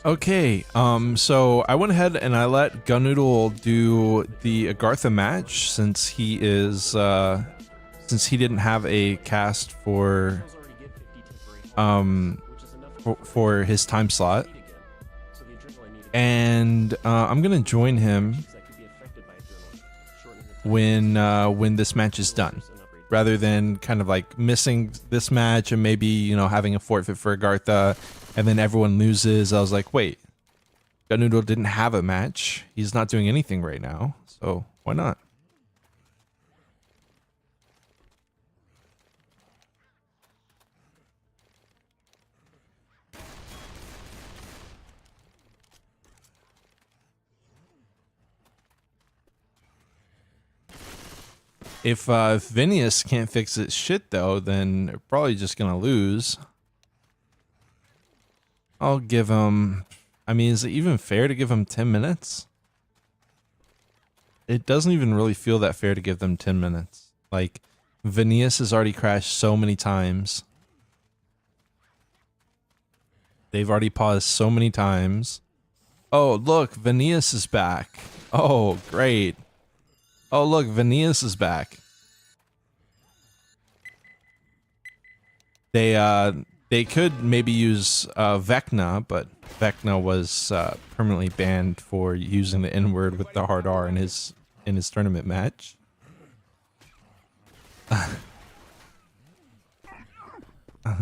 Okay, so I went ahead and I let Gunnoodle do the Agartha match since he didn't have a cast for his time slot, and I'm gonna join him when this match is done, rather than kind of like missing this match and maybe having a forfeit for Agartha. And then everyone loses. I was like, wait, Gunnoodle didn't have a match. He's not doing anything right now. So why not? If Phineas can't fix his shit though, then they're probably just gonna lose. I'll give him, I mean, is it even fair to give him 10 minutes? it doesn't even really feel that fair to give them 10 minutes. Like, Venias has already crashed so many times. They've already paused so many times. Oh, look, Venias is back. Oh, great. Oh, look, Venias is back. They could maybe use Vecna, but Vecna was permanently banned for using the N-word with the hard R in his tournament match.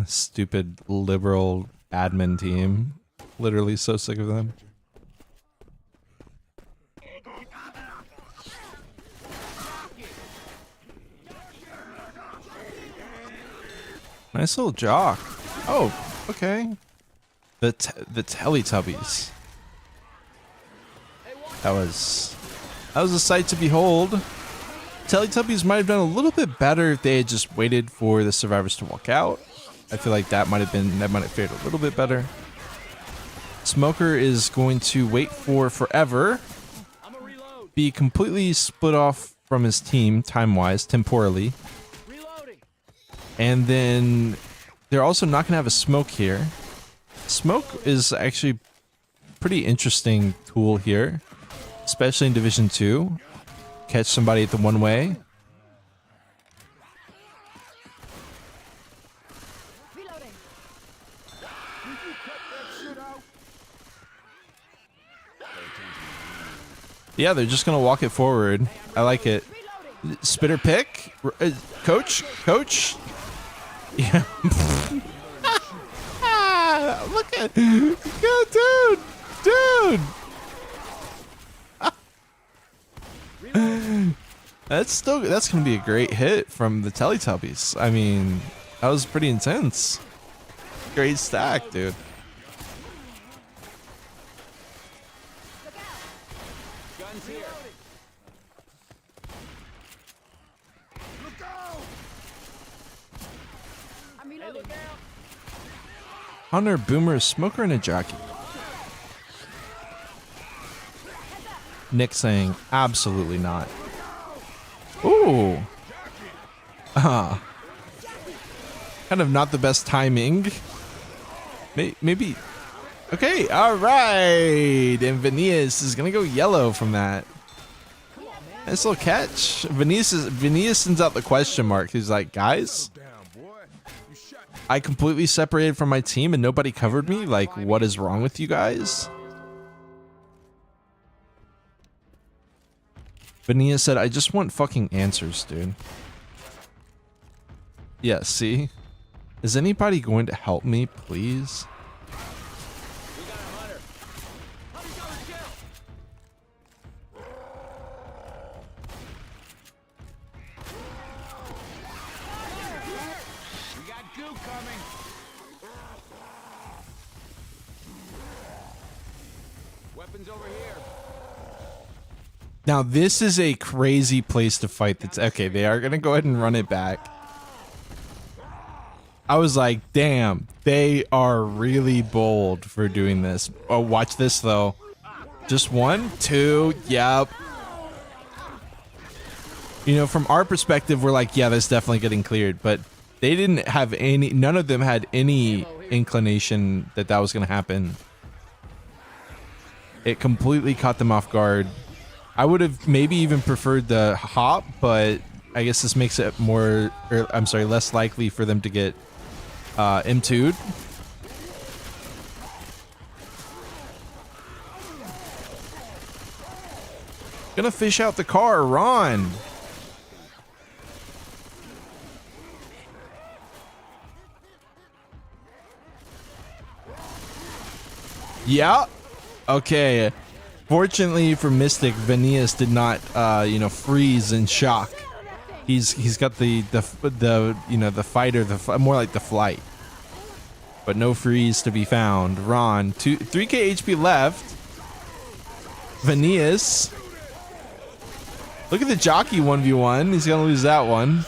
Stupid liberal admin team. Literally so sick of them. Nice little jock. Oh, okay. The Teletubbies. That was a sight to behold. Teletubbies might have done a little bit better if they had just waited for the survivors to walk out. I feel like that might have fared a little bit better. Smoker is going to wait for forever. Be completely split off from his team time-wise, temporally. And then they're also not going to have a smoke here. Smoke is actually pretty interesting tool here, especially in Division 2. Catch somebody at the one-way. Yeah, they're just going to walk it forward. I like it. Spitter pick? Coach? Yeah. Look at... Go, dude! That's gonna be a great hit from the Teletubbies. I mean, that was pretty intense. Great stack, dude. Guns here. Hunter, Boomer, Smoker, and a Jockey. Nick saying, absolutely not. Ooh. Kind of not the best timing. Maybe. Okay, all right. And Venias is going to go yellow from that. Nice little catch. Venias sends out the question mark. He's like, guys, I completely separated from my team and nobody covered me. Like, what is wrong with you guys? Venia said, I just want fucking answers, dude. Yeah, see? Is anybody going to help me, please? We got goo coming. Weapons over here. Now, this is a crazy place to fight. That's okay. They are going to go ahead and run it back. I was like, damn, they are really bold for doing this. Oh, watch this, though. Just 1, 2, yep. You know, from our perspective, we're like, yeah, that's definitely getting cleared. But they didn't have any, none of them had any inclination that that was going to happen. It completely caught them off guard. I would have maybe even preferred the hop, but I guess this makes it more, or I'm sorry, less likely for them to get M2'd. Gonna fish out the car, Ron. Yeah. Okay. Fortunately for Mystic, Venias did not, you know, freeze in shock. He's got the you know, the fighter, more like the flight, but no freeze to be found. Ron, 3k HP left. Venias, look at the jockey 1v1. He's gonna lose that one.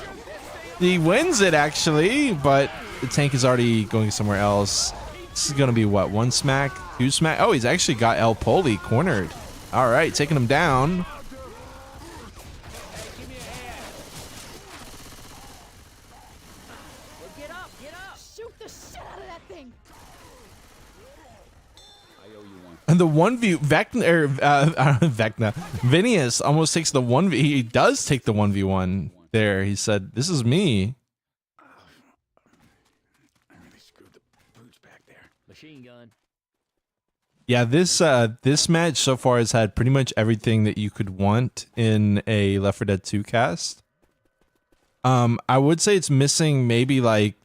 He wins it actually, but the tank is already going somewhere else. This is gonna be what, 1 smack, 2 smack? Oh, he's actually got El Poli cornered. All right, taking him down. And the 1v Vecna Vinius almost takes the 1v. He does take the 1v1 there. He said, "This is me." I really screwed the boots back there. Machine gun. Yeah, this match so far has had pretty much everything that you could want in a Left 4 Dead 2 cast. I would say it's missing maybe like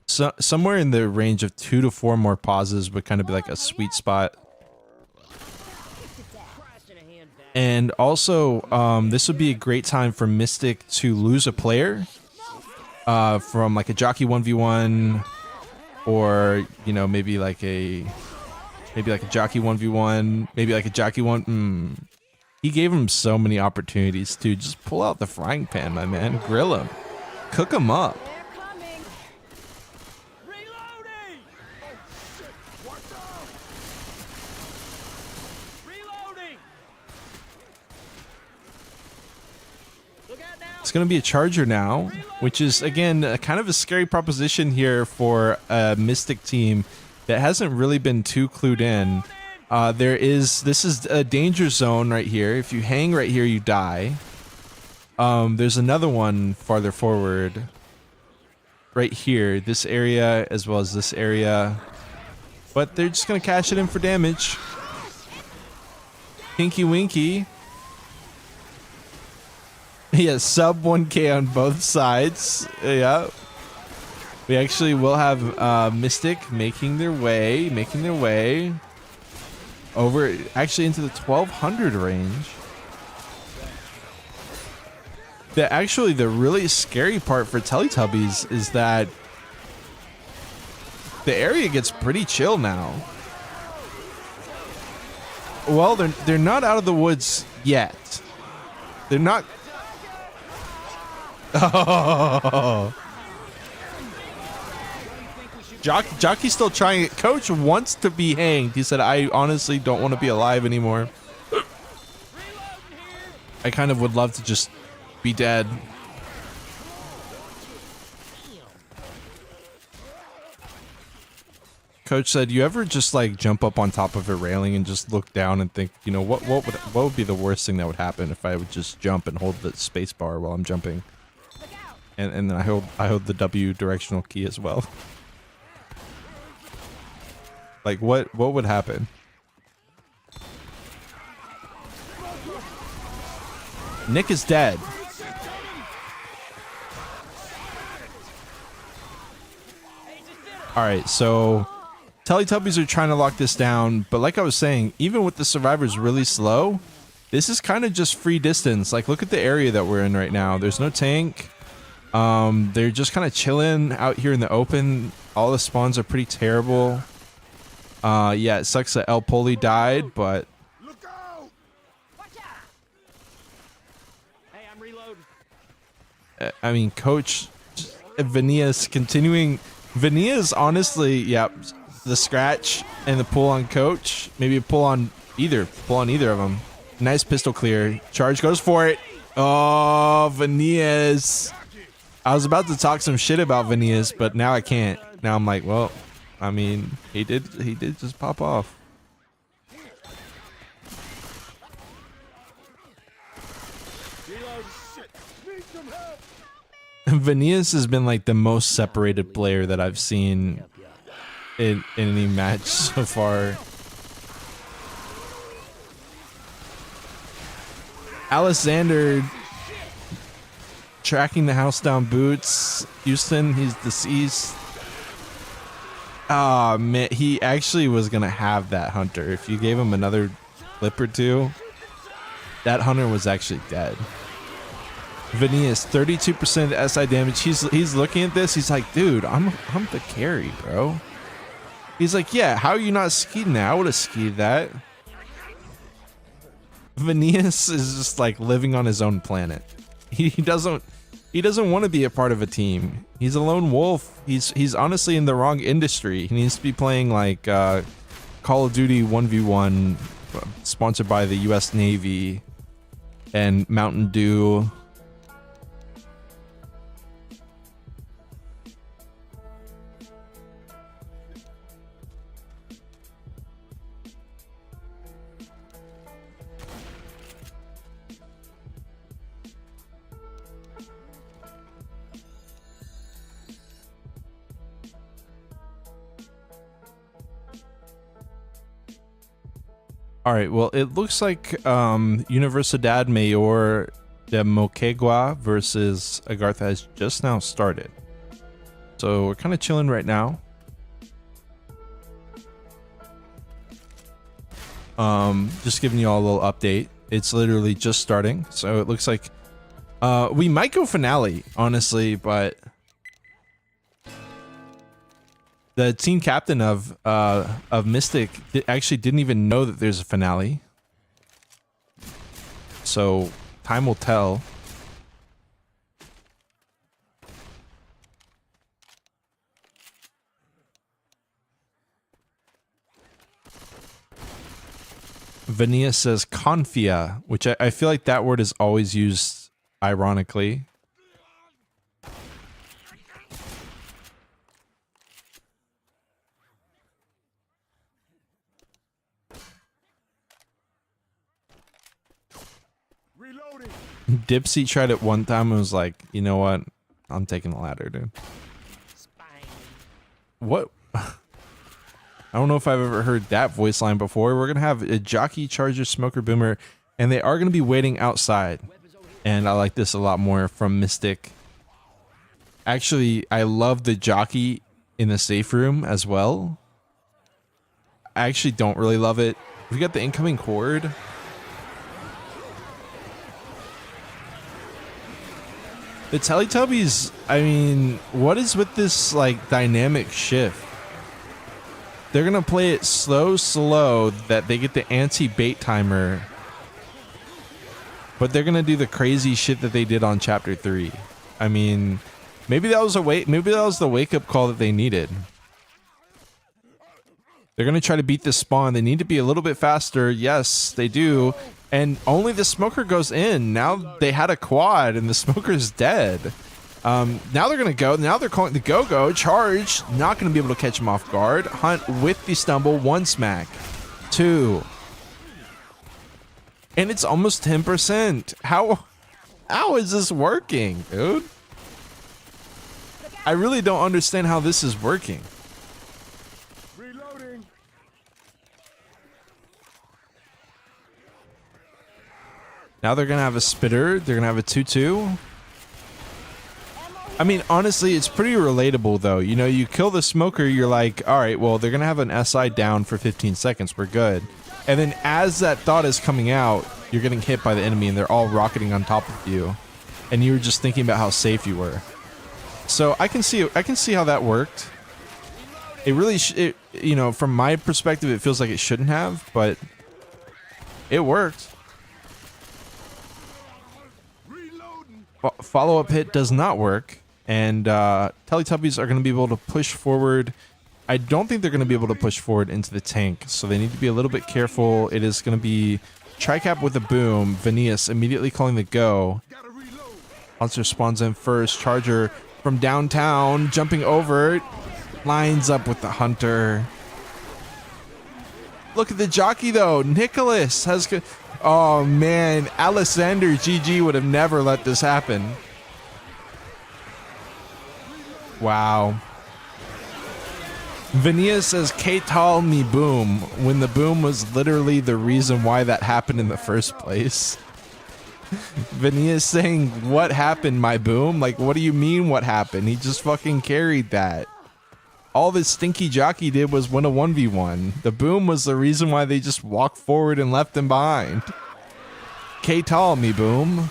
somewhere in the range of 2 to 4 more pauses would kind of be like a sweet spot. And also, this would be a great time for Mystic to lose a player from like a jockey 1v1, or you know, maybe like a jockey 1v1, maybe like a jockey 1. He gave him so many opportunities to just pull out the frying pan, my man. Grill him, cook him up. It's going to be a charger now, which is, again, kind of a scary proposition here for a Mystic team that hasn't really been too clued in. This is a danger zone right here. If you hang right here, you die. There's another one farther forward right here, this area as well as this area. But they're just going to cash it in for damage. Pinky Winky. Yeah, sub 1k on both sides. Yeah. We actually will have Mystic making their way over actually into the 1200 range. The really scary part for Teletubbies is that the area gets pretty chill now. Well, they're not out of the woods yet. They're not. Oh. Jockey's still trying it. Coach wants to be hanged. He said, "I honestly don't want to be alive anymore. I kind of would love to just be dead." Coach said, "You ever just like jump up on top of a railing and just look down and think, you know, what would be the worst thing that would happen if I would just jump and hold the space bar while I'm jumping?" And then I hold the W directional key as well. Like what would happen? Nick is dead. All right, so Teletubbies are trying to lock this down, but like I was saying, even with the survivors really slow, this is kind of just free distance. Like, look at the area that we're in right now. There's no tank. They're just kind of chilling out here in the open. All the spawns are pretty terrible. Yeah, it sucks that L4D2 died, but Look out! Watch out! Hey, I'm reloading. I mean, Coach Vinius continuing. Vinius, honestly, yeah, the scratch and the pull on Coach. Maybe a pull on either of them. Nice pistol clear. Charge goes for it. Oh, Vinius. I was about to talk some shit about Vinius, but now I can't. Now I'm like, well, I mean, he did just pop off. Vinius has been like the most separated player that I've seen in any match so far. Alexander tracking the house down boots. Houston, he's deceased. Oh man, he actually was gonna have that hunter. If you gave him another clip or two, that hunter was actually dead. Vinius, 32% SI damage. He's looking at this. He's like, dude, I'm the carry, bro. He's like, yeah, how are you not skiing that? I would have skied that. Vinius is just like living on his own planet. He doesn't want to be a part of a team. He's a lone wolf. He's honestly in the wrong industry. He needs to be playing like Call of Duty 1v1, sponsored by the US Navy and Mountain Dew. All right, well, it looks like Universidad Mayor de Moquegua versus Agartha has just now started. So we're kind of chilling right now. Just giving you all a little update. It's literally just starting. So it looks like we might go finale, honestly, but the team captain of Mystic actually didn't even know that there's a finale. So time will tell. Vania says confia, which I feel like that word is always used ironically. Reloading. Dipsy tried it one time and was like, you know what? I'm taking the ladder, dude. What? I don't know if I've ever heard that voice line before. We're going to have a jockey, charger, smoker, boomer, and they are going to be waiting outside. And I like this a lot more from Mystic. Actually, I love the jockey in the safe room as well. I actually don't really love it. We got the incoming horde. The Teletubbies, I mean, what is with this like dynamic shift? They're gonna play it slow that they get the anti-bait timer, but they're gonna do the crazy shit that they did on chapter 3. I mean, maybe that was the wake-up call that they needed. They're gonna try to beat this spawn. They need to be a little bit faster. Yes, they do. And only the smoker goes in. Now they had a quad and the smoker's dead. Now they're gonna go. Now they're calling the go-go charge. Not gonna be able to catch him off guard. Hunt with the stumble. 1 smack, 2, and it's almost 10%. How is this working, dude? I really don't understand how this is working. Reloading. Now they're gonna have a spitter. They're gonna have a 2-2. I mean, honestly, it's pretty relatable, though. You know, you kill the smoker, you're like, all right, well, they're going to have an SI down for 15 seconds. We're good. And then as that thought is coming out, you're getting hit by the enemy, and they're all rocketing on top of you. And you were just thinking about how safe you were. So I can see how that worked. It really, you know, from my perspective, it feels like it shouldn't have, but it worked. Follow-up hit does not work. And Teletubbies are going to be able to push forward. I don't think they're going to be able to push forward into the tank, so they need to be a little bit careful. It is going to be Tricap with a boom. Vanius immediately calling the go. Monster spawns in first. Charger from downtown, jumping over. Lines up with the Hunter. Look at the jockey, though. Nicholas has... Oh, man. Alessander GG would have never let this happen. Wow. Vania says, K-Tal me boom, when the boom was literally the reason why that happened in the first place. Vania is saying, what happened, my boom? Like, what do you mean what happened? He just fucking carried that. All this stinky jockey did was win a 1v1. The boom was the reason why they just walked forward and left him behind. K-Tal me boom.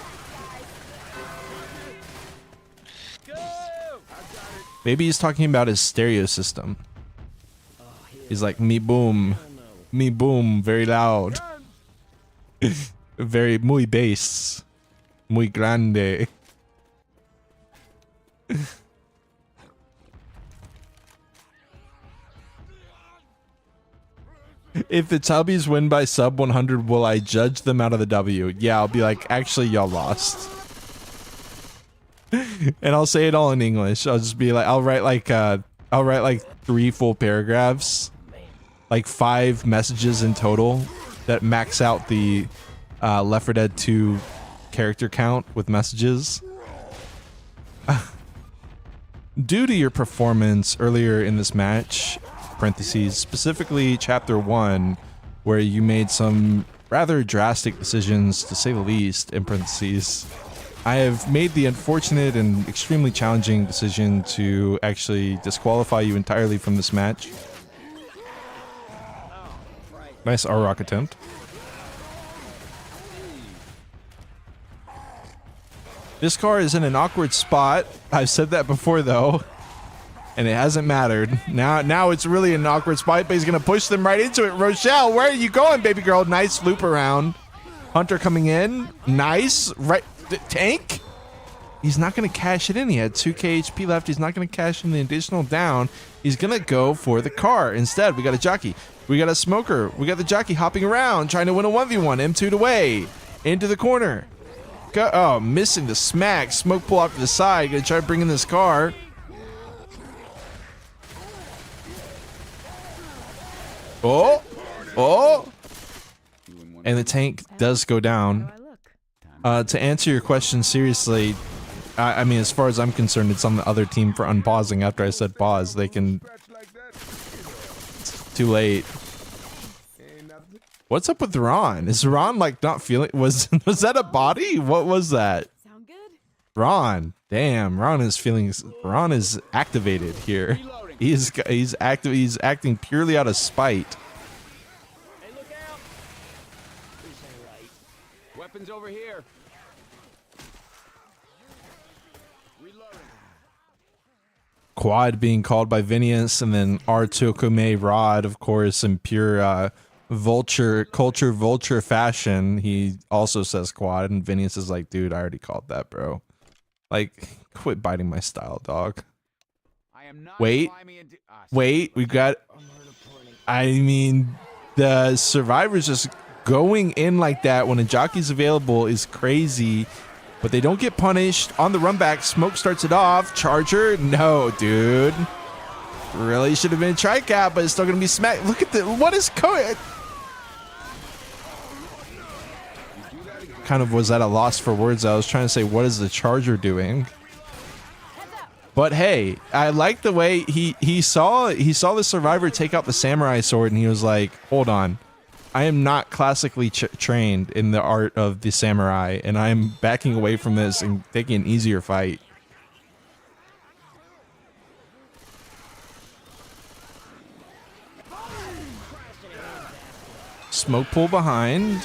Maybe he's talking about his stereo system. He's like, me boom, very loud. Very, muy bass, muy grande. If the Tubbies win by sub 100, will I judge them out of the W? Yeah, I'll be like, actually, y'all lost. And I'll say it all in English. I'll just be like, I'll write like 3 full paragraphs, like 5 messages in total that max out the Left 4 Dead 2 character count with messages. Due to your performance earlier in this match, parentheses, specifically chapter 1, where you made some rather drastic decisions, to say the least, in parentheses. I have made the unfortunate and extremely challenging decision to actually disqualify you entirely from this match. Nice R-Rock attempt. This car is in an awkward spot. I've said that before though, and it hasn't mattered. Now it's really an awkward spot, but he's gonna push them right into it. Rochelle, where are you going, baby girl? Nice loop around. Hunter coming in. Nice. Right. Tank? He's not gonna cash it in. He had 2k HP left. He's not gonna cash in the additional down. He's gonna go for the car. Instead, we got a jockey. We got a smoker. We got the jockey hopping around, trying to win a 1v1. M2 away. Into the corner. Go, oh, missing the smack. Smoke pull off to the side. Gonna try to bring in this car. Oh, oh. And the tank does go down. To answer your question seriously, I mean, as far as I'm concerned, it's on the other team for unpausing after I said pause. They can... It's too late. What's up with Ron? Is Ron like not feeling? Was that a body? What was that? Sound good? Ron, damn, Ron is feeling. Ron is activated here. He's active. He's acting purely out of spite. Hey, look out! This ain't right. Weapons over here. Reloading. Quad being called by Vinius, and then R2 Kume Rod, of course, in pure vulture fashion. He also says quad, and Vinius is like, dude, I already called that, bro. Like, quit biting my style, dog. I am not Wait, climbing into- wait, we got. I mean, the survivors just going in like that when a jockey's available is crazy, but they don't get punished. On the run back, Smoke starts it off. Charger, no, dude. Really should have been a tri-cap, but it's still gonna be smacked. Look at the, what is going? Kind of was at a loss for words. I was trying to say, what is the Charger doing? But hey, I like the way he saw the survivor take out the samurai sword, and he was like, hold on, I am not classically trained in the art of the samurai, and I am backing away from this and taking an easier fight. Smoke pull behind.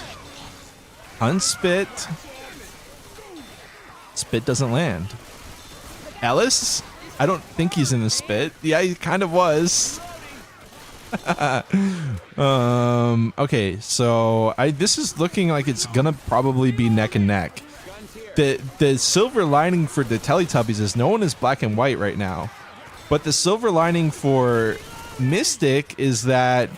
Unspit. Spit doesn't land. Ellis? I don't think he's in the spit. Yeah, he kind of was. Okay, so this is looking like it's gonna probably be neck and neck. The silver lining for the Teletubbies is no one is black and white right now. But the silver lining for Mystic is that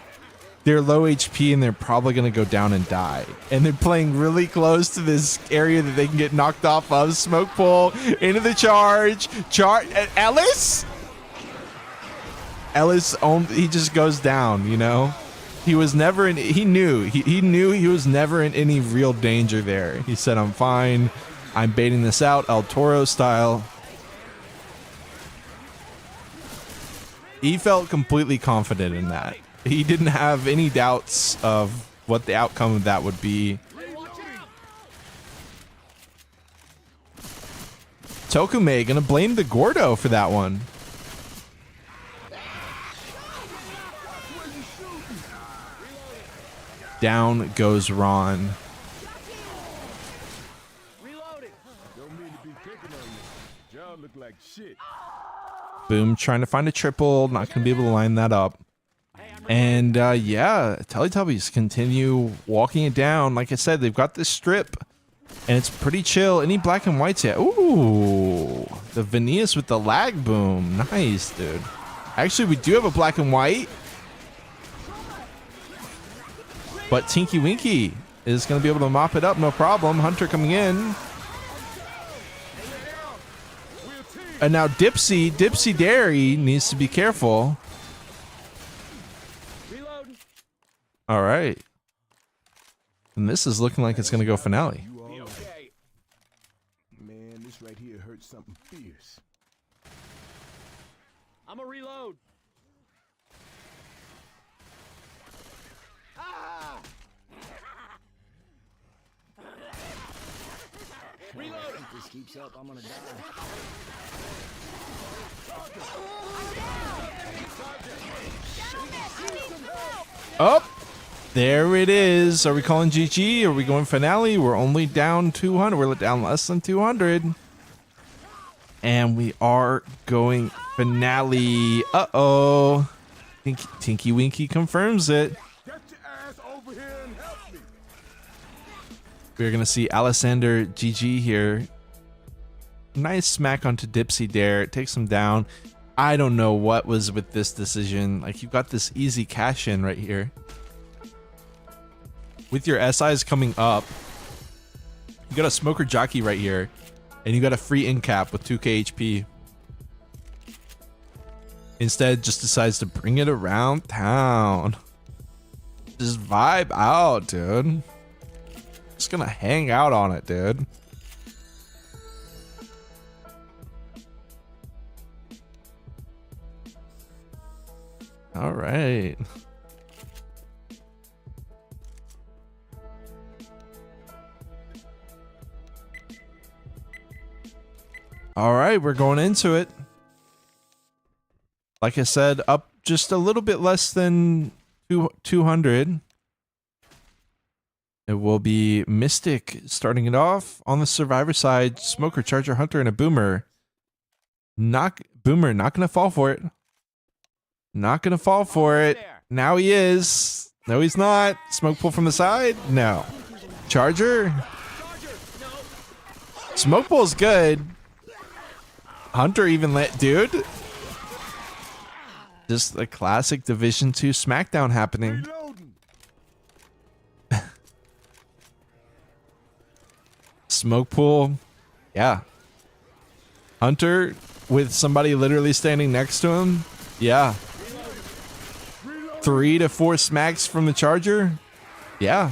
they're low HP and they're probably going to go down and die. And they're playing really close to this area that they can get knocked off of. Smoke pull into the charge. Ellis? Ellis, he just goes down, you know? He was never in, he knew he was never in any real danger there. He said, I'm fine. I'm baiting this out, El Toro style. He felt completely confident in that. He didn't have any doubts of what the outcome of that would be. Tokume gonna blame the Gordo for that one. Down goes Ron. Don't mean to be picking on you. Y'all look like shit. Boom, trying to find a triple. Not gonna be able to line that up. And yeah, Teletubbies continue walking it down. Like I said, they've got this strip, and it's pretty chill. Any black and whites yet? Ooh, the Vinius with the lag boom. Nice, dude. Actually, we do have a black and white. But Tinky Winky is going to be able to mop it up, no problem. Hunter coming in. And now Dipsy Dairy needs to be careful. All right. And this is looking like it's going to go finale. You all right? Man, this right here hurts something fierce. I'm a reload. Ah! If this keeps up, I'm gonna die. Oh, there it is. Are we calling GG? Are we going finale? We're only down 200. We're down less than 200. And we are going finale. Uh-oh. Tinky Winky confirms it. Get your ass over here and help me. We're going to see Alessander GG here. Nice smack onto Dipsy Dare. It takes him down. I don't know what was with this decision. Like, you've got this easy cash in right here. With your SIs coming up, you got a Smoker Jockey right here. And you got a free in cap with 2k HP. Instead, just decides to bring it around town. Just vibe out, dude. Just gonna hang out on it, dude. All right. All right, we're going into it. Like I said, up just a little bit less than 200. It will be Mystic starting it off. On the Survivor side, Smoker, Charger, Hunter, and a Boomer. Boomer not going to fall for it. Not going to fall for it. Now he is. No, he's not. Smoke pull from the side? No. Charger? Smoke pull's good. Hunter even let, dude. Just a classic Division 2 SmackDown happening. Smoke pool. Yeah. Hunter with somebody literally standing next to him. Yeah. 3 to 4 smacks from the Charger. Yeah.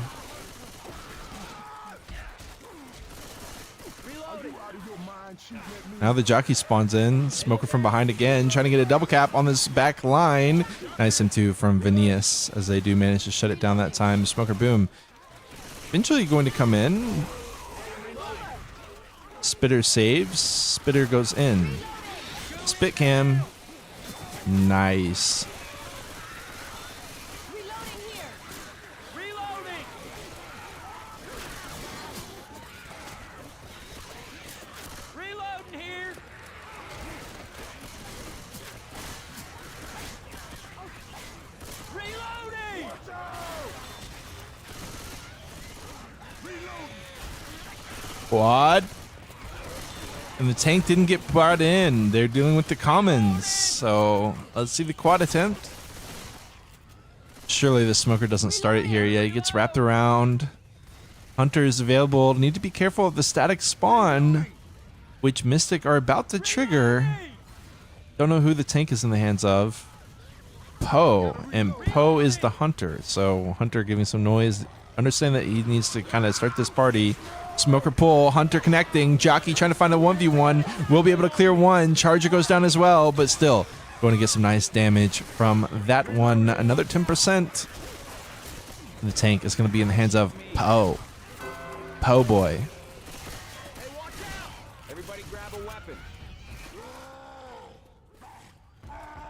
Now the jockey spawns in. Smoker from behind again, trying to get a double cap on this back line. Nice M2 from Venias as they do manage to shut it down that time. Smoker boom. Eventually going to come in. Spitter saves. Spitter goes in. Spit cam. Nice. Quad. And the tank didn't get brought in. They're dealing with the commons. So let's see the quad attempt. Surely the Smoker doesn't start it here. Yeah, he gets wrapped around. Hunter is available. Need to be careful of the static spawn, which Mystic are about to trigger. Don't know who the tank is in the hands of. Poe. And Poe is the Hunter. So Hunter giving some noise. Understand that he needs to kind of start this party. Smoker pull, Hunter connecting, Jockey trying to find a 1v1, will be able to clear one, Charger goes down as well, but still going to get some nice damage from that one. Another 10%. The tank is going to be in the hands of Poe. Poe boy. Hey, watch out! Everybody grab a weapon.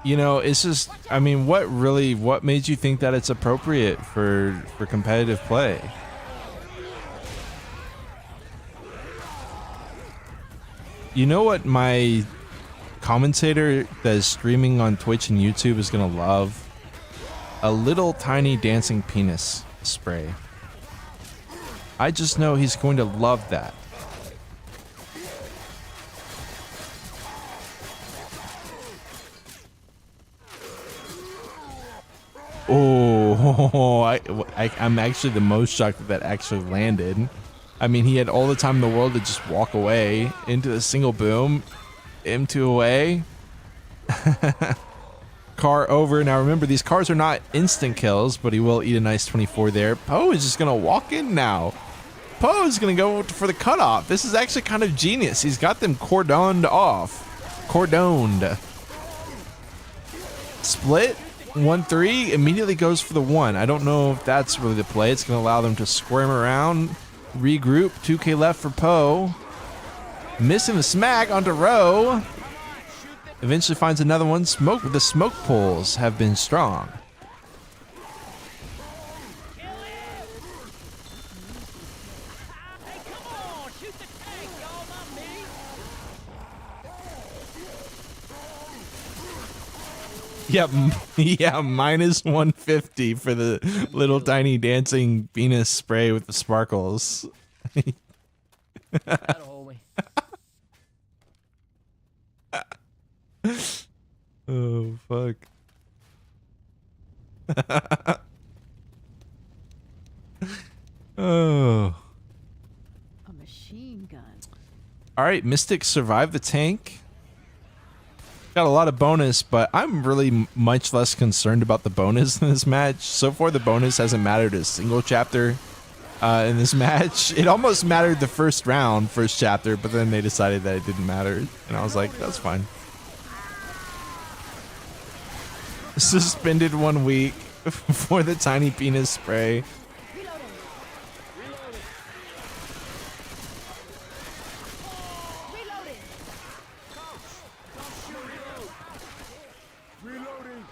You know, it's just, I mean, what made you think that it's appropriate for competitive play? You know what my commentator that is streaming on Twitch and YouTube is going to love? A little tiny dancing penis spray. I just know he's going to love that. Oh, I'm actually the most shocked that that actually landed. I mean, he had all the time in the world to just walk away into a single boom. M2 away. Car over. Now remember, these cars are not instant kills, but he will eat a nice 24 there. Poe is just going to walk in now. Poe is going to go for the cutoff. This is actually kind of genius. He's got them cordoned off. Cordoned. Split. 1-3. Immediately goes for the 1. I don't know if that's really the play. It's going to allow them to squirm around. Regroup. 2k left for Poe. Missing the smack onto Row. Eventually finds another one. The smoke pulls have been strong. Yep, yeah, minus 150 for the little tiny dancing Venus spray with the sparkles. Oh, fuck. Oh. A machine gun. All right, Mystic survived the tank. Got a lot of bonus, but I'm really much less concerned about the bonus in this match. So far, the bonus hasn't mattered a single chapter in this match. It almost mattered the first chapter, but then they decided that it didn't matter. And I was like, that's fine. Suspended 1 week for the tiny penis spray. Reloading.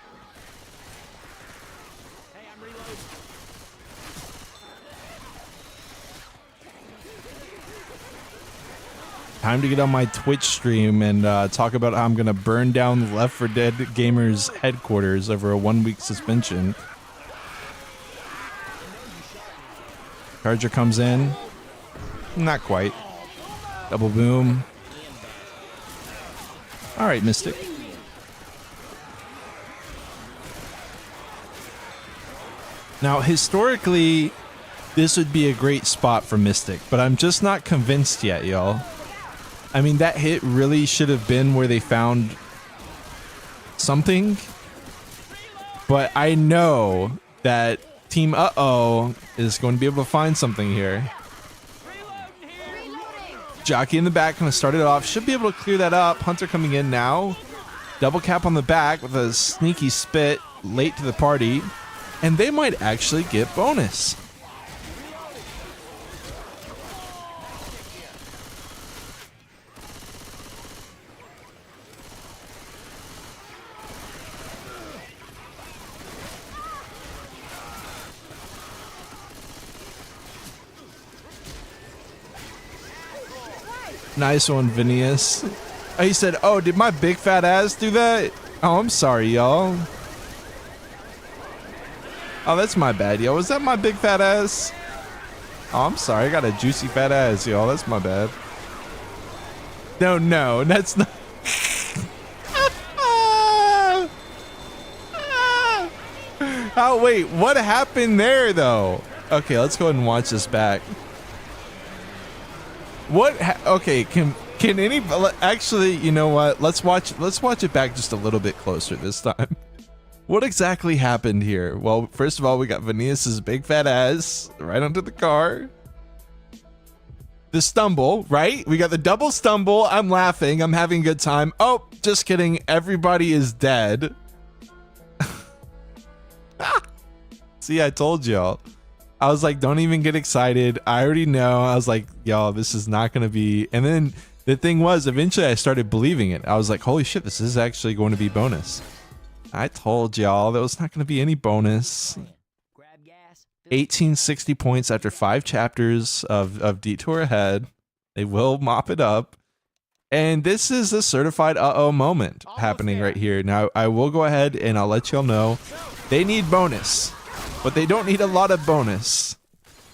Hey, I'm reloading. Time to get on my Twitch stream and talk about how I'm going to burn down the Left4 Dead Gamers headquarters over a 1 week suspension. Charger comes in. Not quite. Double boom. All right, Mystic. Now, historically, this would be a great spot for Mystic, but I'm just not convinced yet, y'all. I mean, that hit really should have been where they found something, but I know that Team Uh-Oh is going to be able to find something here. Jockey in the back going to start it off. Should be able to clear that up. Hunter coming in now. Double cap on the back with a sneaky spit late to the party. And they might actually get bonus. Nice one, Phineas. Oh, he said, oh, did my big fat ass do that? Oh, I'm sorry, y'all. Oh, that's my bad, yo. Was that my big fat ass? Oh, I'm sorry. I got a juicy fat ass, y'all. That's my bad. No, that's not. Oh, wait. What happened there, though? Okay, let's go ahead and watch this back. Okay, can any actually, you know what? Let's watch it back just a little bit closer this time. What exactly happened here? Well, first of all, we got Phineas's big fat ass right onto the car. The stumble, right? We got the double stumble. I'm laughing. I'm having a good time. Oh, just kidding. Everybody is dead. See, I told y'all. I was like, don't even get excited. I already know. I was like, y'all, this is not going to be. And then the thing was, eventually I started believing it. I was like, holy shit, this is actually going to be bonus. I told y'all there was not going to be any bonus. 1860 points after 5 chapters of Detour Ahead. They will mop it up. And this is a certified uh-oh moment happening right here. Now, I will go ahead and I'll let y'all know. They need bonus, but they don't need a lot of bonus.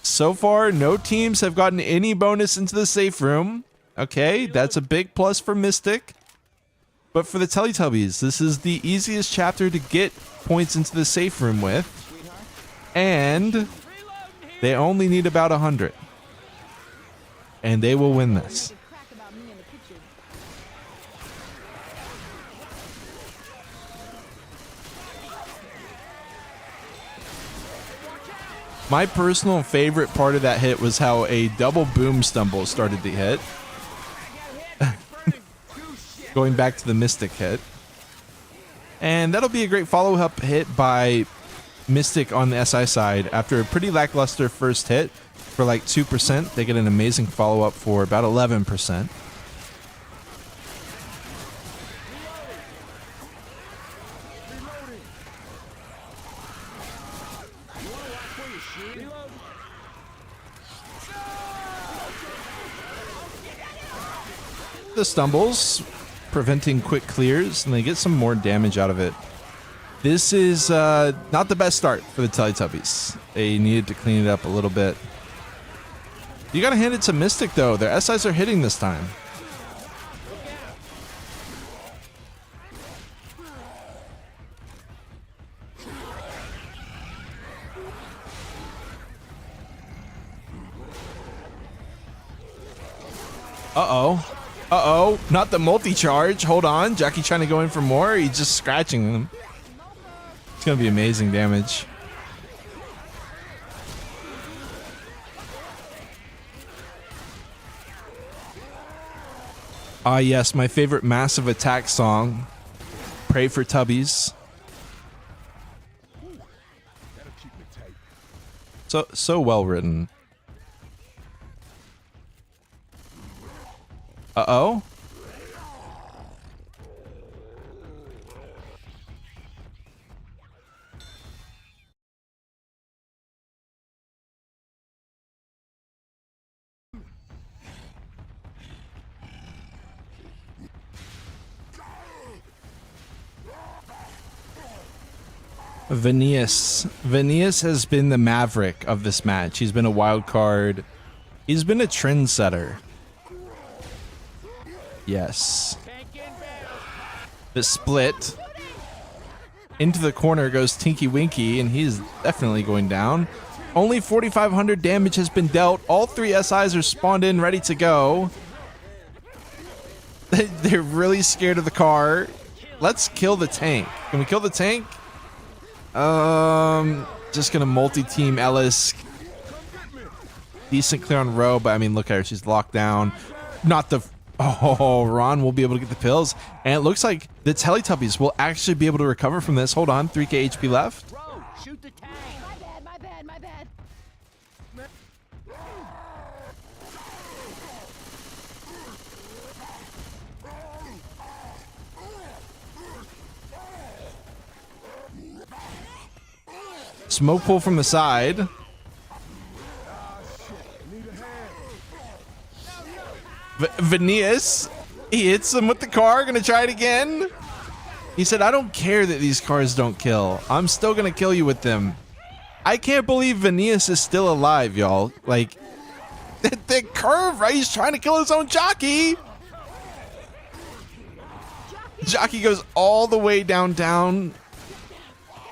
So far, no teams have gotten any bonus into the safe room. Okay, that's a big plus for Mystic. But for the Teletubbies, this is the easiest chapter to get points into the safe room with. And they only need about 100. And they will win this. My personal favorite part of that hit was how a double boom stumble started the hit. Going back to the Mystic hit. And that'll be a great follow-up hit by Mystic on the SI side. After a pretty lackluster first hit for like 2%, they get an amazing follow-up for about 11%. the stumbles, preventing quick clears, and they get some more damage out of it. This is not the best start for the Teletubbies. They needed to clean it up a little bit. You gotta hand it to Mystic though. Their SIs are hitting this time. Uh-oh. Uh-oh. Not the multi-charge. Hold on. Jackie trying to go in for more. He's just scratching them. It's going to be amazing damage. Ah, yes. My favorite massive attack song. Pray for Tubbies. That'll keep me tight. So well written. Uh-oh. Venias has been the maverick of this match. He's been a wild card. He's been a trendsetter. Yes. The split. Into the corner goes Tinky Winky, and he's definitely going down. Only 4,500 damage has been dealt. All three SIs are spawned in, ready to go. They're really scared of the car. Let's kill the tank. Can we kill the tank? Just gonna multi-team Ellis. Decent clear on row, but I mean, look at her. She's locked down. Not the... Oh, Ron will be able to get the pills. And it looks like the Teletubbies will actually be able to recover from this. Hold on. 3k HP left. Bro, shoot the tank. My bad. Smoke pull from the side. Venias, he hits him with the car. Gonna try it again. He said, I don't care that these cars don't kill. I'm still gonna kill you with them. I can't believe Venias is still alive, y'all. Like, the curve, right? He's trying to kill his own jockey. Jockey goes all the way down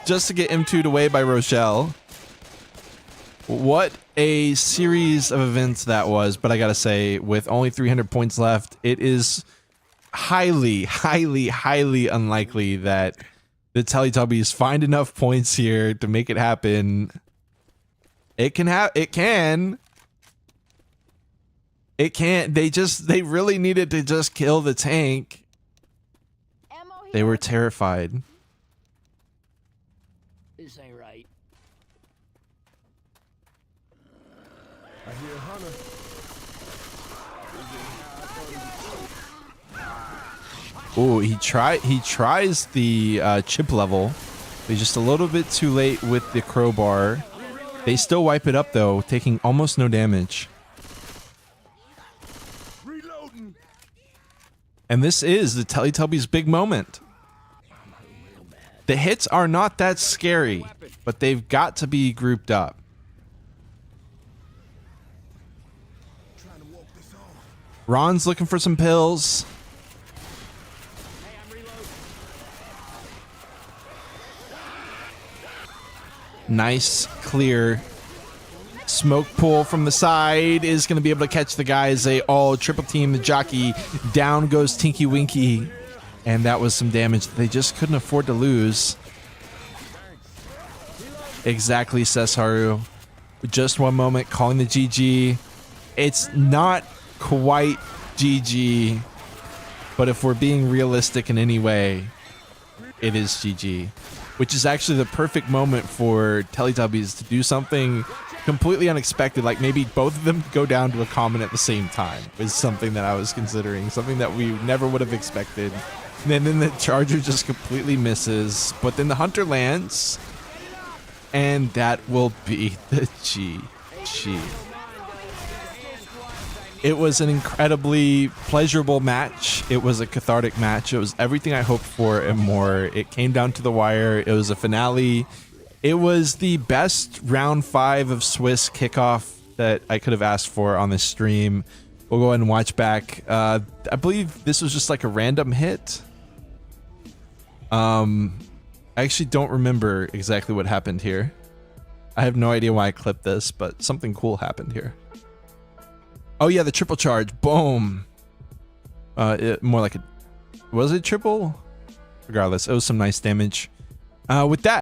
just to get M2'd away by Rochelle. What a series of events that was, but I gotta say, with only 300 points left, it is highly unlikely that the Teletubbies find enough points here to make it happen. It can. They really needed to just kill the tank. They were terrified. This ain't right. I hear Hunter. Oh, he tries the chip level. He's just a little bit too late with the crowbar. They still wipe it up though, taking almost no damage. Reloading. And this is the Teletubbies' big moment. The hits are not that scary, but they've got to be grouped up. Trying to walk this off. Ron's looking for some pills. Hey, I'm reloading. Nice, clear. Smoke pull from the side is going to be able to catch the guys. They all triple team the jockey. Down goes Tinky Winky. And that was some damage that they just couldn't afford to lose. Exactly, says Haru. Just one moment, calling the GG. It's not quite GG, but if we're being realistic in any way, it is GG. Which is actually the perfect moment for Teletubbies to do something completely unexpected, like maybe both of them go down to a common at the same time, is something that I was considering, something that we never would have expected. And then the Charger just completely misses, but then the Hunter lands, and that will be the GG. It was an incredibly pleasurable match. It was a cathartic match. It was everything I hoped for and more. It came down to the wire. It was a finale. It was the best round 5 of Swiss kickoff that I could have asked for on this stream. We'll go ahead and watch back. I believe this was just like a random hit. I actually don't remember exactly what happened here. I have no idea why I clipped this, but something cool happened here. Oh yeah, the triple charge. Boom. More like a... Was it triple? Regardless, it was some nice damage. With that,